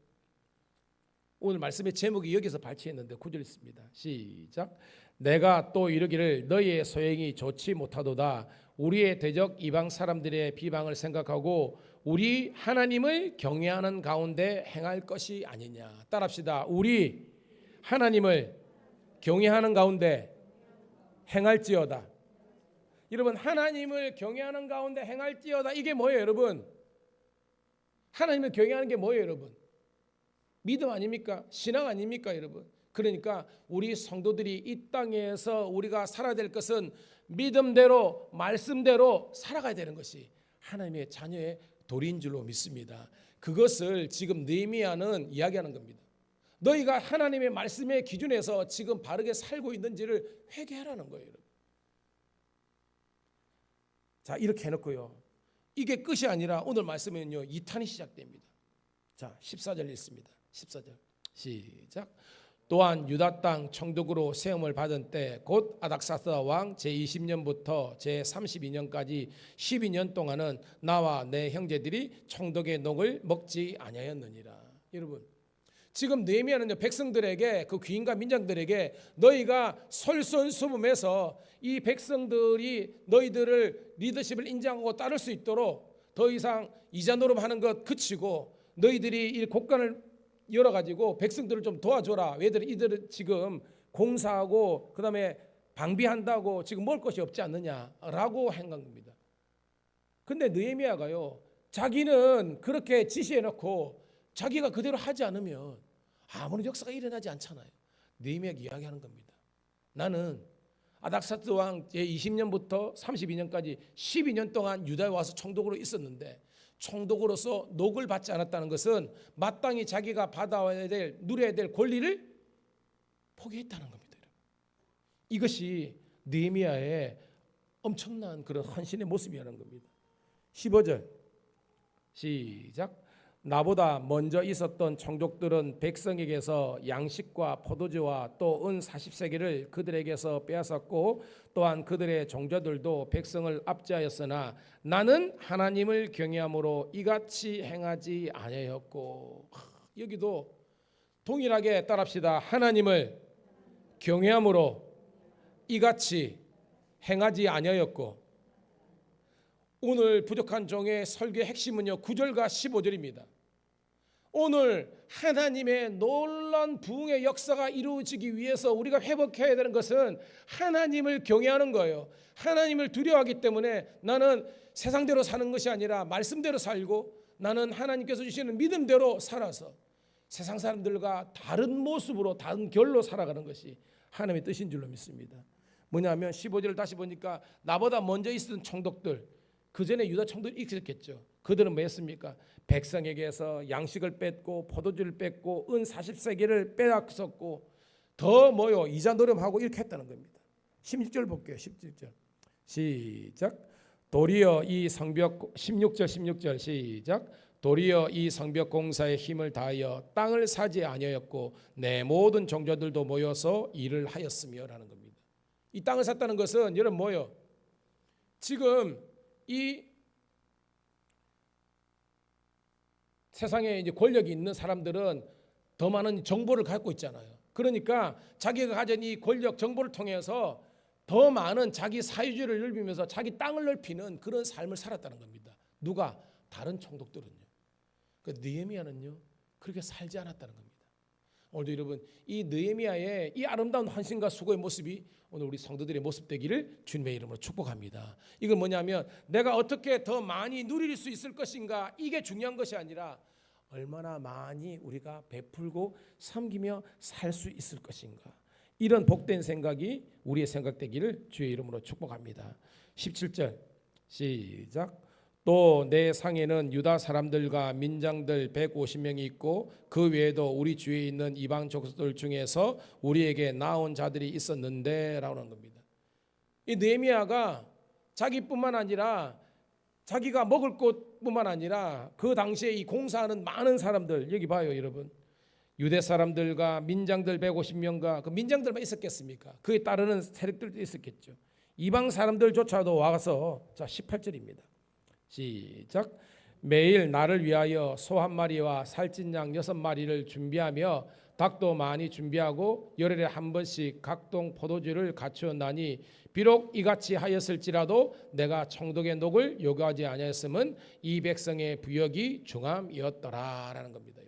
오늘 말씀의 제목이 여기서 발췌했는데 9절 있습니다. 시작. 내가 또 이르기를 너희의 소행이 좋지 못하도다. 우리의 대적 이방 사람들의 비방을 생각하고 우리 하나님을 경외하는 가운데 행할 것이 아니냐. 따라합시다. 우리 하나님을 경외하는 가운데 행할지어다. 여러분 하나님을 경외하는 가운데 행할지어다. 이게 뭐예요 여러분? 하나님을 경외하는 게 뭐예요 여러분? 믿음 아닙니까? 신앙 아닙니까 여러분? 그러니까 우리 성도들이 이 땅에서 우리가 살아야 될 것은 믿음대로 말씀대로 살아가야 되는 것이 하나님의 자녀의 도리인 줄로 믿습니다. 그것을 지금 느헤미야는 이야기하는 겁니다. 너희가 하나님의 말씀의 기준에서 지금 바르게 살고 있는지를 회개하라는 거예요. 여러분. 자 이렇게 해놓고요. 이게 끝이 아니라 오늘 말씀에는요 2탄이 시작됩니다. 자 14절 읽습니다. 14절 시작. 또한 유다 땅 총독으로 세움을 받은 때 곧 아닥사스다 왕 제20년부터 제32년까지 12년 동안은 나와 내 형제들이 총독의 녹을 먹지 아니하였느니라. 여러분 지금 느헤미야는요 백성들에게 그 귀인과 민장들에게 너희가 솔선수범해서 이 백성들이 너희들을 리더십을 인정하고 따를 수 있도록 더 이상 이자 노름하는 것 그치고 너희들이 이 곳간을 열어가지고 백성들을 좀 도와줘라. 왜들 이들은 지금 공사하고 그다음에 방비한다고 지금 먹을 것이 없지 않느냐라고 한 겁니다. 근데 느헤미야가요 자기는 그렇게 지시해놓고 자기가 그대로 하지 않으면 아무런 역사가 일어나지 않잖아요. 느헤미야가 이야기하는 겁니다. 나는 아닥사스 왕 제20년부터 32년까지 12년 동안 유다에 와서 총독으로 있었는데 총독으로서 녹을 받지 않았다는 것은 마땅히 자기가 받아야 될 누려야 될 권리를 포기했다는 겁니다. 이것이 느헤미야의 엄청난 그런 헌신의 모습이라는 겁니다. 15절 시작. 나보다 먼저 있었던 총독들은 백성에게서 양식과 포도주와 또 은 40세겔을 그들에게서 빼앗았고 또한 그들의 종자들도 백성을 압제하였으나 나는 하나님을 경외함으로 이같이 행하지 아니하였고. 여기도 동일하게 따라합시다. 하나님을 경외함으로 이같이 행하지 아니하였고. 오늘 부족한 종의 설교의 핵심은요 9절과 15절입니다. 오늘 하나님의 놀라운 부흥의 역사가 이루어지기 위해서 우리가 회복해야 되는 것은 하나님을 경외하는 거예요. 하나님을 두려워하기 때문에 나는 세상대로 사는 것이 아니라 말씀대로 살고 나는 하나님께서 주시는 믿음대로 살아서 세상 사람들과 다른 모습으로 다른 결로 살아가는 것이 하나님의 뜻인 줄로 믿습니다. 뭐냐면 15절을 다시 보니까 나보다 먼저 있었던 총독들, 그 전에 유다 총독이 있었겠죠. 그들은 뭐 했습니까? 백성에게서 양식을 뺐고 포도주를 뺐고 은 40세겔을 빼앗았고 더 뭐요? 이자 노름하고 이렇게 했다는 겁니다. 16절 볼게요. 16절 시작. 도리어 이 성벽 16절 시작. 도리어 이 성벽 공사에 힘을 다하여 땅을 사지 아니하였고 내 모든 종자들도 모여서 일을 하였으며라는 겁니다. 이 땅을 샀다는 것은 여러분 뭐요? 지금 이 세상에 이제 권력이 있는 사람들은 더 많은 정보를 갖고 있잖아요. 그러니까 자기가 가진 이 권력 정보를 통해서 더 많은 자기 사유지를 넓히면서 자기 땅을 넓히는 그런 삶을 살았다는 겁니다. 누가? 다른 총독들은요. 그 느헤미야는요 그렇게 살지 않았다는 겁니다. 오늘도 여러분 이 느헤미야의 이 아름다운 헌신과 수고의 모습이 오늘 우리 성도들의 모습 되기를 주님의 이름으로 축복합니다. 이건 뭐냐면 내가 어떻게 더 많이 누릴 수 있을 것인가, 이게 중요한 것이 아니라 얼마나 많이 우리가 베풀고 섬기며 살 수 있을 것인가, 이런 복된 생각이 우리의 생각되기를 주의 이름으로 축복합니다. 17절 시작. 또 내 상에는 유다 사람들과 민장들 150명이 있고 그 외에도 우리 주위에 있는 이방 족속들 중에서 우리에게 나온 자들이 있었는데 라고 하는 겁니다. 이 느헤미야가 자기뿐만 아니라 자기가 먹을 것뿐만 아니라 그 당시에 이 공사하는 많은 사람들, 여기 봐요 여러분, 유대 사람들과 민장들 150명과 그 민장들만 있었겠습니까? 그에 따르는 세력들도 있었겠죠. 이방 사람들조차도 와서, 자 18절입니다. 시작. 매일 나를 위하여 소 한 마리와 살찐 양 6마리를 준비하며 닭도 많이 준비하고 열흘에 한 번씩 각종 포도주를 갖추었나니 비록 이같이 하였을지라도 내가 총독의 녹을 요구하지 아니하였음은 이 백성의 부역이 중함이었더라라는 겁니다.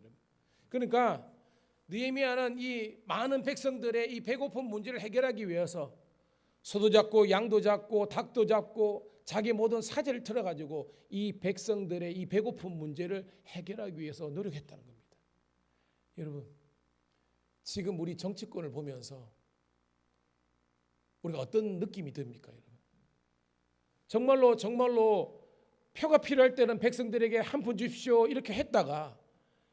그러니까 느헤미야는 이 많은 백성들의 이 배고픈 문제를 해결하기 위해서 소도 잡고 양도 잡고 닭도 잡고 자기 모든 사제를 틀어가지고 이 백성들의 이 배고픈 문제를 해결하기 위해서 노력했다는 겁니다. 여러분 지금 우리 정치권을 보면서 우리가 어떤 느낌이 듭니까? 여러분 정말로 표가 필요할 때는 백성들에게 한 푼 주십시오 이렇게 했다가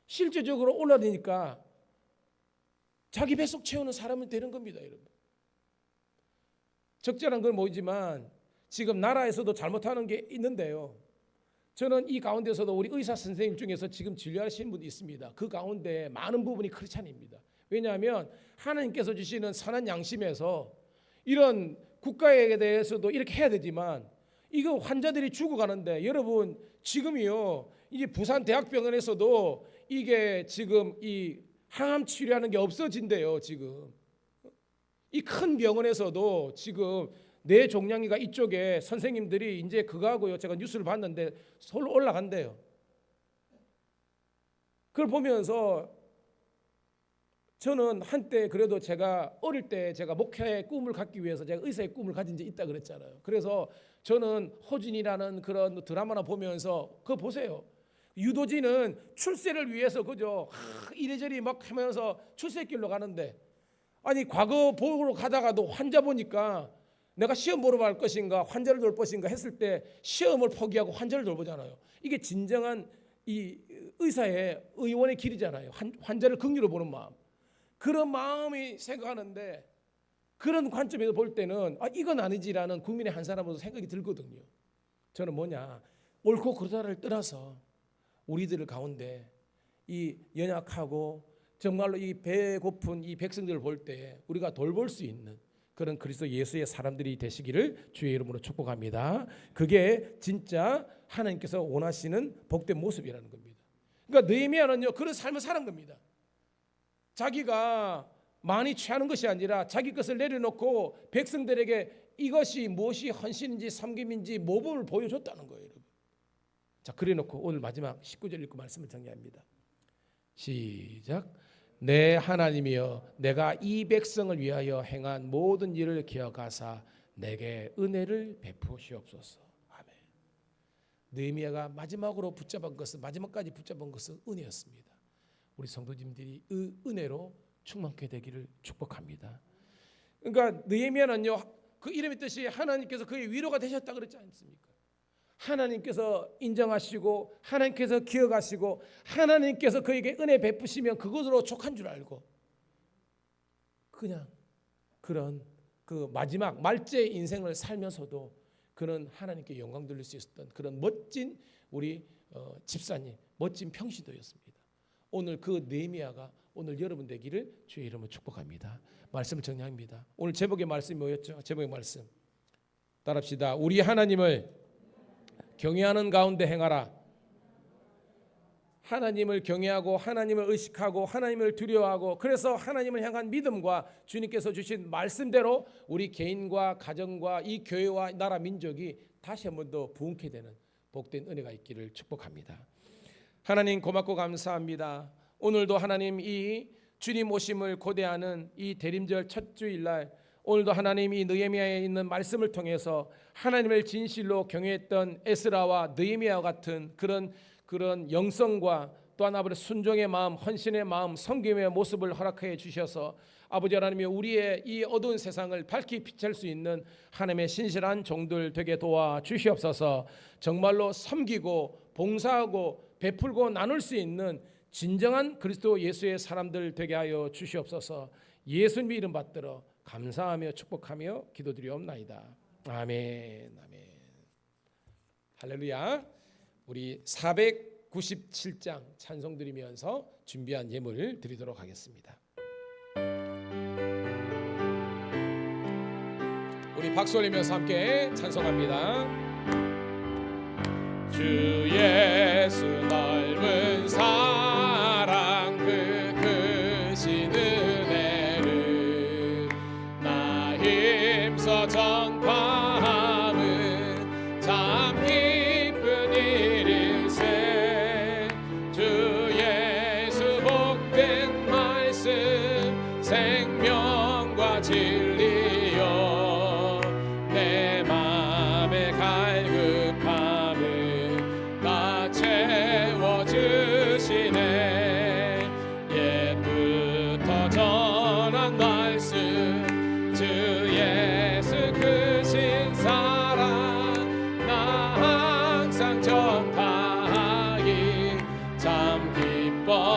실제적으로 올라가니까 자기 뱃속 채우는 사람이 되는 겁니다. 여러분 적절한 건 뭐지만 지금 나라에서도 잘못하는 게 있는데요. 저는 이 가운데서도 우리 의사 선생님 중에서 지금 진료하시는 분이 있습니다. 그 가운데 많은 부분이 크리스찬입니다. 왜냐하면 하나님께서 주시는 선한 양심에서 이런 국가에 대해서도 이렇게 해야 되지만 이거 환자들이 죽어가는데 여러분 지금이요 이제 부산 대학병원에서도 이게 지금 이 항암 치료하는 게 없어진대요. 지금 이 큰 병원에서도 지금 뇌종양이가 이쪽에 선생님들이 이제 그거하고요 제가 뉴스를 봤는데 서울로 올라간대요. 그걸 보면서 저는 한때 그래도 제가 어릴 때 제가 목회의 꿈을 갖기 위해서 제가 의사의 꿈을 가진 적이 있다 그랬잖아요. 그래서 저는 허준이라는 그런 드라마나 보면서 그거 보세요. 유도진은 출세를 위해서 그죠 이래저래 막 하면서 출세길로 가는데 아니 과거 보러 가다가도 환자 보니까 내가 시험 보러 갈 것인가 환자를 돌 것인가 했을 때 시험을 포기하고 환자를 돌보잖아요. 이게 진정한 이 의사의 의원의 길이잖아요. 환자를 긍휼히 보는 마음, 그런 마음이 생각하는데 그런 관점에서 볼 때는 이건 아니지라는 국민의 한 사람으로서 생각이 들거든요. 저는 뭐냐 옳고 그르다를 떠나서 우리들 가운데 이 연약하고 정말로 이 배고픈 이 백성들을 볼 때 우리가 돌볼 수 있는 그런 그리스도 예수의 사람들이 되시기를 주의 이름으로 축복합니다. 그게 진짜 하나님께서 원하시는 복된 모습이라는 겁니다. 그러니까 느헤미야는요 그런 삶을 사는 겁니다. 자기가 많이 취하는 것이 아니라 자기 것을 내려놓고 백성들에게 이것이 무엇이 헌신인지 섬김인지 모범을 보여줬다는 거예요, 여러분. 자, 그래놓고 오늘 마지막 19절 읽고 말씀을 정리합니다. 시작. 내 하나님이여, 내가 이 백성을 위하여 행한 모든 일을 기억하사 내게 은혜를 베푸시옵소서. 아멘. 느헤미야가 마지막으로 붙잡은 것은, 마지막까지 붙잡은 것은 은혜였습니다. 우리 성도님들이 이 은혜로 충만케 되기를 축복합니다. 그러니까 느헤미야는요, 그 이름의 뜻이 하나님께서 그의 위로가 되셨다 그랬지 않습니까? 하나님께서 인정하시고 하나님께서 기억하시고 하나님께서 그에게 은혜 베푸시면 그것으로 족한 줄 알고 그냥 그런 그 마지막 말제의 인생을 살면서도 그는 하나님께 영광 돌릴 수 있었던 그런 멋진 우리 집사님, 멋진 평시도였습니다. 오늘 그 느헤미야가 오늘 여러분 되기를 주의 이름으로 축복합니다. 말씀을 정리합니다. 오늘 제목의 말씀이 뭐였죠? 제목의 말씀 따라합시다. 우리 하나님을 경외하는 가운데 행하라. 하나님을 경외하고 하나님을 의식하고 하나님을 두려워하고 그래서 하나님을 향한 믿음과 주님께서 주신 말씀대로 우리 개인과 가정과 이 교회와 나라 민족이 다시 한 번 더 부흥케 되는 복된 은혜가 있기를 축복합니다. 하나님 고맙고 감사합니다. 오늘도 하나님 이 주님 오심을 고대하는 이 대림절 첫 주일날 오늘도 하나님 이 느헤미야에 있는 말씀을 통해서 하나님을 진실로 경외했던 에스라와 느헤미야 같은 그런 영성과 또한 아버지 순종의 마음, 헌신의 마음, 섬김의 모습을 허락해 주셔서 아버지 하나님이 우리의 이 어두운 세상을 밝히 비칠 수 있는 하나님의 신실한 종들 되게 도와 주시옵소서. 정말로 섬기고 봉사하고 베풀고 나눌 수 있는 진정한 그리스도 예수의 사람들 되게 하여 주시옵소서. 예수님 이름 받들어 감사하며 축복하며 기도드리옵나이다. 아멘. 아멘. 할렐루야. 우리 497장 찬송 드리면서 준비한 예물 드리도록 하겠습니다. 우리 박수 올리면서 함께 찬송합니다. 주 예수 넓은 사랑 그 크신 은혜를 나 힘써 전파함은 참 기쁜 일일세. 주 예수 복된 말씀 생명과 진리여 내 맘에 갈급함을 다 채워주시네. 옛부터 전한 말씀 주 예수 크신 사랑 나 항상 전파하기 참 기뻐하도다.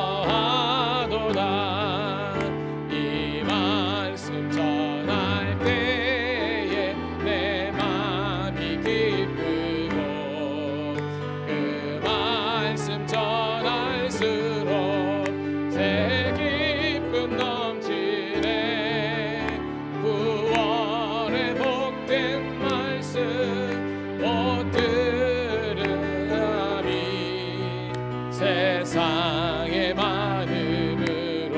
이 말씀 전할 때에 내 맘이 기쁘고 그 말씀 전할수록 새 기쁨 넘치네. 구원의 복된 말씀 못 들으니 세상의 많음으로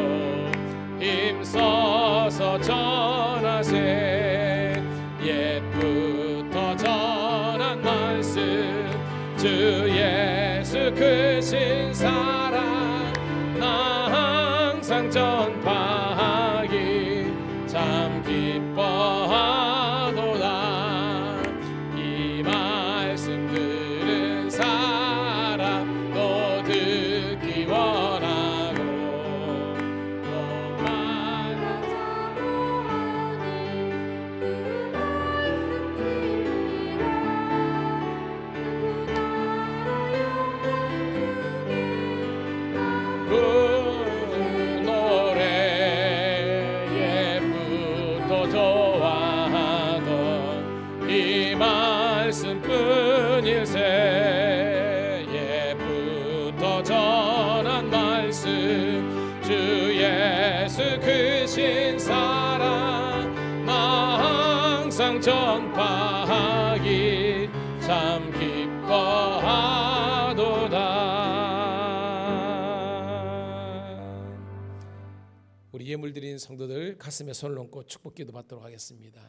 힘써서 전하세. 옛부터 전한 말씀 주 예수 크신 사랑 나 항상 전파하기 참 기뻐하도다. 이 말씀 들은 사람 또 듣기 원하고 또 많은 전파하기 참 기뻐하도다. 우리 예물 드린 성도들 가슴에 손을 얹고 축복기도 받도록 하겠습니다.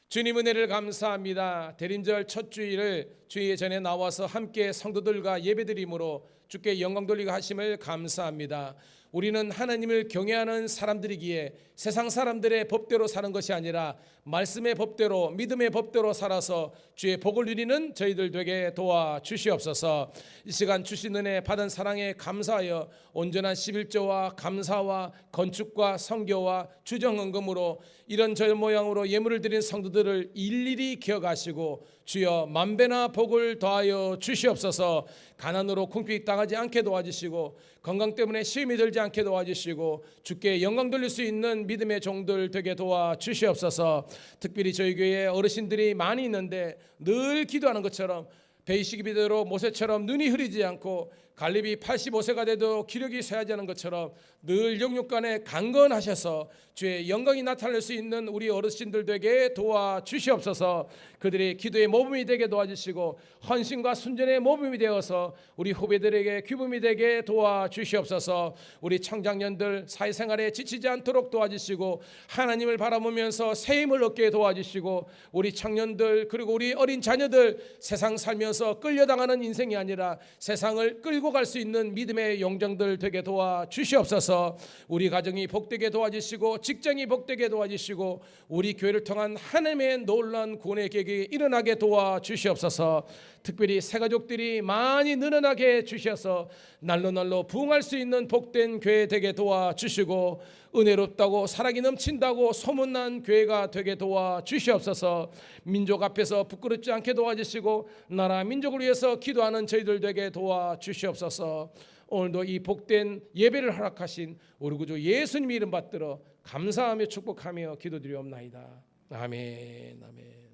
주님 은혜를 감사합니다. 대림절 첫 주일을 주의 전에 나와서 함께 성도들과 예배드림으로 주께 영광 돌리고 하심을 감사합니다. 우리는 하나님을 경외하는 사람들이기에 세상 사람들의 법대로 사는 것이 아니라 말씀의 법대로 믿음의 법대로 살아서 주의 복을 누리는 저희들 되게 도와주시옵소서. 이 시간 주신 은혜 받은 사랑에 감사하여 온전한 11조와 감사와 건축과 선교와 주정헌금으로 이런 저 모양으로 예물을 드린 성도들을 일일이 기억하시고 주여 만배나 복을 더하여 주시옵소서. 가난으로 궁핍 당하지 않게 도와주시고 건강 때문에 시험이 들지 않게 도와주시고 주께 영광 돌릴 수 있는 믿음의 종들 되게 도와주시옵소서. 특별히 저희 교회에 어르신들이 많이 있는데 늘 기도하는 것처럼 베이시기 비대로 모세처럼 눈이 흐리지 않고 갈렙이 85세가 돼도 기력이 쇠하지 않은 것처럼 늘 영육간에 강건하셔서 주의 영광이 나타날 수 있는 우리 어르신들 되게 도와주시옵소서. 그들의 기도의 모범이 되게 도와주시고 헌신과 순전의 모범이 되어서 우리 후배들에게 귀범이 되게 도와주시옵소서. 우리 청장년들 사회생활에 지치지 않도록 도와주시고 하나님을 바라보면서 새 힘을 얻게 도와주시고 우리 청년들 그리고 우리 어린 자녀들 세상 살면서 끌려당하는 인생이 아니라 세상을 끌고 갈 수 있는 믿음의 용정들 되게 도와주시옵소서. 우리 가정이 복되게 도와주시고 직장이 복되게 도와주시고 우리 교회를 통한 하나님의 놀라운 구원의 계획이 일어나게 도와주시옵소서. 특별히 새가족들이 많이 늘어나게 주셔서 날로 부흥할 수 있는 복된 교회 되게 도와주시고 은혜롭다고 사랑이 넘친다고 소문난 교회가 되게 도와주시옵소서. 민족 앞에서 부끄럽지 않게 도와주시고 나라 민족을 위해서 기도하는 저희들 되게 도와주시옵소서. 오늘도 이 복된 예배를 허락하신 우리 구주 예수님 이름 받들어 감사하며 축복하며 기도드리옵나이다. 아멘. 아멘.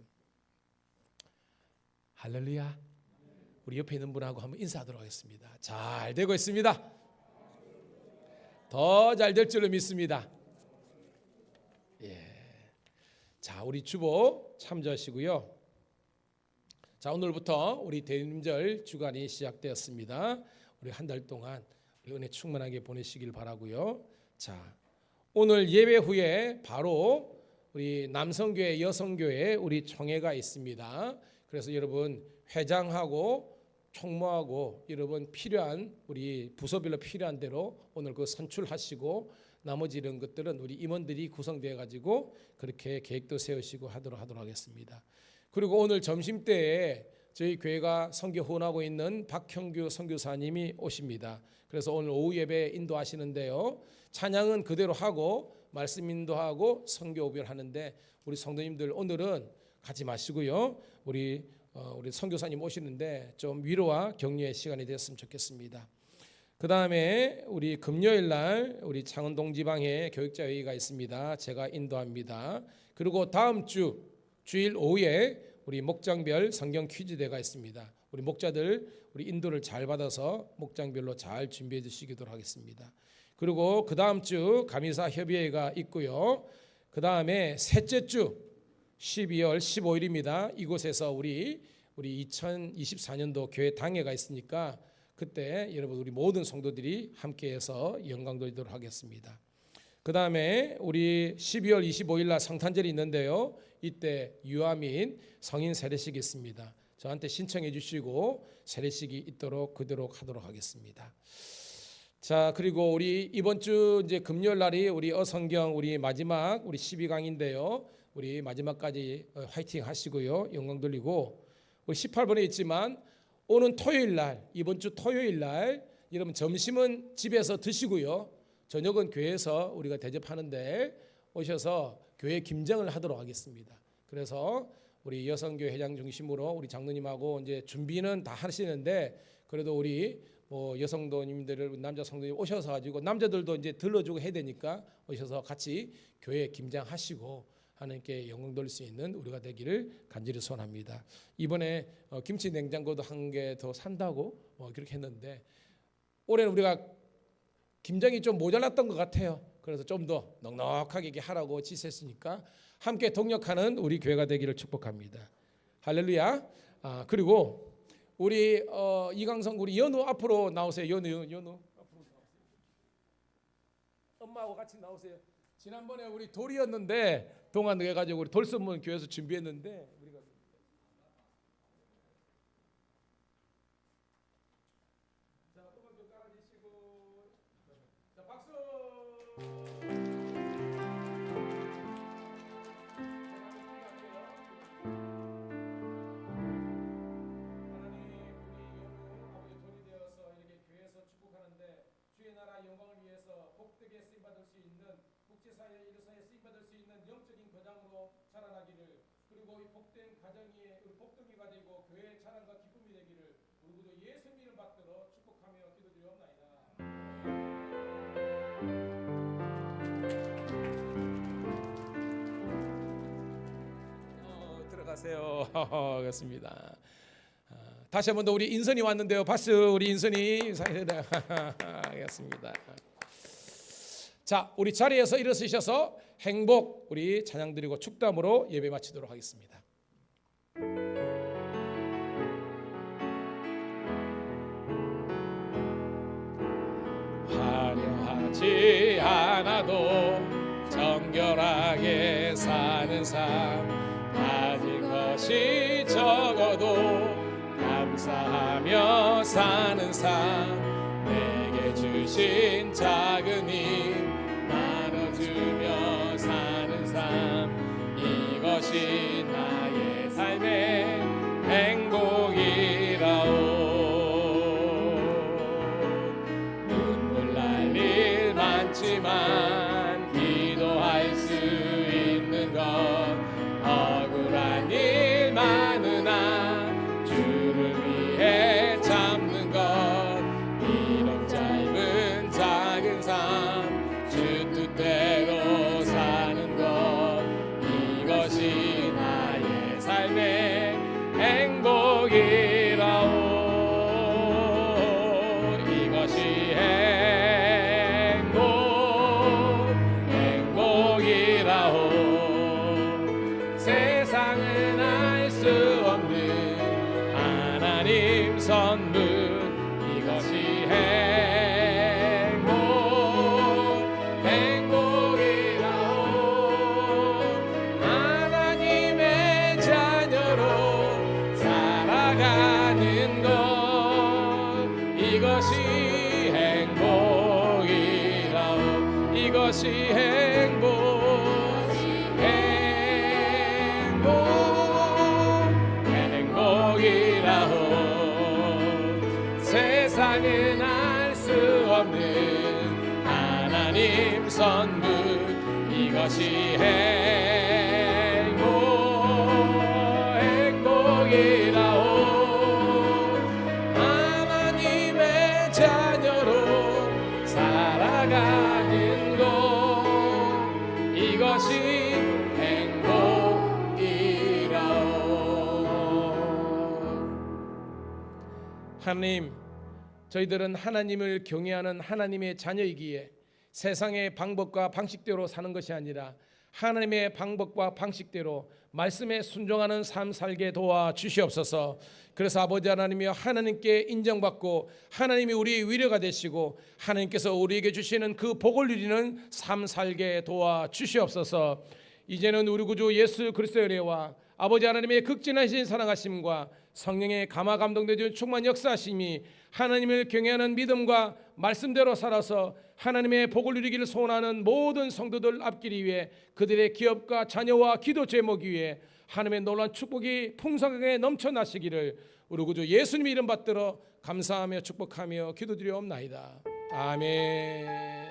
할렐루야. 우리 옆에 있는 분하고 한번 인사하도록 하겠습니다. 잘 되고 있습니다. 더 잘 될 줄로 믿습니다. 예. 자, 우리 주보 참조하시고요. 자, 오늘부터 우리 대림절 주간이 시작되었습니다. 우리 한 달 동안 우리 은혜 충만하게 보내시길 바라고요. 자, 오늘 예배 후에 바로 우리 남성교회, 여성교회 우리 총회가 있습니다. 그래서 여러분 회장하고 총무하고 여러분 필요한 우리 부서별로 필요한 대로 오늘 그 선출하시고 나머지 이런 것들은 우리 임원들이 구성되어 가지고 그렇게 계획도 세우시고 하도록 하겠습니다. 그리고 오늘 점심때에 저희 교회가 선교 후원하고 있는 박형규 선교사님이 오십니다. 그래서 오늘 오후 예배 인도하시는데요. 찬양은 그대로 하고 말씀 인도하고 선교 오별하는데 우리 성도님들 오늘은 가지 마시고요. 우리 선교사님 오시는데 좀 위로와 격려의 시간이 되었으면 좋겠습니다. 그 다음에 우리 금요일 날 우리 창원동 지방에 교육자 회의가 있습니다. 제가 인도합니다. 그리고 다음 주 주일 오후에 우리 목장별 성경 퀴즈 대회가 있습니다. 우리 목자들 우리 인도를 잘 받아서 목장별로 잘 준비해 주시기도 하겠습니다. 그리고 그 다음 주 감리사 협의회가 있고요. 그 다음에 셋째 주 12월 15일입니다. 이곳에서 우리 2024년도 교회 당회가 있으니까 그때 여러분 우리 모든 성도들이 함께해서 영광 돌리도록 하겠습니다. 그 다음에 우리 12월 25일 날 성탄절이 있는데요. 이때 유아 및 성인 세례식이 있습니다. 저한테 신청해 주시고 세례식이 있도록 그대로 하도록 하겠습니다. 자, 그리고 우리 이번 주 이제 금요일 날이 우리 어성경 우리 마지막 우리 12강인데요. 우리 마지막까지 화이팅 하시고요. 영광 돌리고 우리 18번에 있지만 오는 토요일 날 이번 주 토요일 날 여러분 점심은 집에서 드시고요. 저녁은 교회에서 우리가 대접하는데 오셔서 교회 김장을 하도록 하겠습니다. 그래서 우리 여성교회 회장 중심으로 우리 장로님하고 이제 준비는 다 하시는데 그래도 우리 여성도님들을 남자 성도님 오셔서 가지고 남자들도 이제 들러주고 해야 되니까 오셔서 같이 교회 김장하시고 하나님께 영광 돌릴 수 있는 우리가 되기를 간절히 소원합니다. 이번에 김치 냉장고도 한 개 더 산다고 그렇게 했는데 올해는 우리가 김장이 좀 모자랐던 것 같아요. 그래서 좀 더 넉넉하게 하라고 지시했으니까 함께 동력하는 우리 교회가 되기를 축복합니다. 할렐루야. 그리고 우리 이강성 우리 연우 앞으로 나오세요. 연우 앞으로 나오세요. 엄마하고 같이 나오세요. 지난번에 우리 돌이었는데 동안 해가지고 우리 돌선문 교회에서 준비했는데 우리가 자 음악 좀 깔아주시고 자 박수. 국제사회에 이르사에 쓰임받을 수 있는 영적인 거장으로 자라나기를, 그리고 이 복된 가정이 우리 복덩이가 되고 교회의 자랑과 기쁨이 되기를 우리 구주 예수 이름 받들어 축복하며 기도드리옵나이다. 들어가세요. 그렇습니다. 다시 한 번 더 우리 인선이 왔는데요. 박수. 우리 인선이 알겠습니다. 자, 우리 자리에서 일어서셔서 행복 우리 찬양 드리고 축담으로 예배 마치도록 하겠습니다. 화려하지 않아도 정결하게 사는 삶, 가진 것이 적어도 감사하며 사는 삶, 내게 주신 작은 힘 나눠주며 사는 삶, 이것이 나의 삶의 행복이라오. 눈물 날 일 많지만 기도할 수 있는 것, 억울한 일 많으나 주를 위해 참는 것, 이런 짧은 작은 삶 주 뜻대로 사는 것, 이것이 나의 삶의 행복이라오. 이것이 행복이라오. 세상은 알 수 없는 하나님 선물, 이것이 행복이라오. 하나님의 자녀로 살아가는 것, 이것이 행복이라오. 이것이 행복이라오. 세상은 알 수 없는 하나님 선물, 이것이 행복이라오. 하나님의 자녀로 살아가는 것, 이것이 행복이라오. 하나님, 저희들은 하나님을 경외하는 하나님의 자녀이기에 세상의 방법과 방식대로 사는 것이 아니라 하나님의 방법과 방식대로 말씀에 순종하는 삶 살게 도와주시옵소서. 그래서 아버지 하나님이여, 하나님께 인정받고 하나님이 우리의 위로가 되시고 하나님께서 우리에게 주시는 그 복을 누리는 삶 살게 도와주시옵소서. 이제는 우리 구주 예수 그리스도의 은혜와 아버지 하나님의 극진하신 사랑하심과 성령의 감화 감동되는 충만 역사하심이 하나님을 경외하는 믿음과 말씀대로 살아서 하나님의 복을 누리기를 소원하는 모든 성도들 앞길이 위해 그들의 기업과 자녀와 기도 제목이 위해 하나님의 놀라운 축복이 풍성하게 넘쳐나시기를 우리 구주 예수님 이름 받들어 감사하며 축복하며 기도드리옵나이다. 아멘.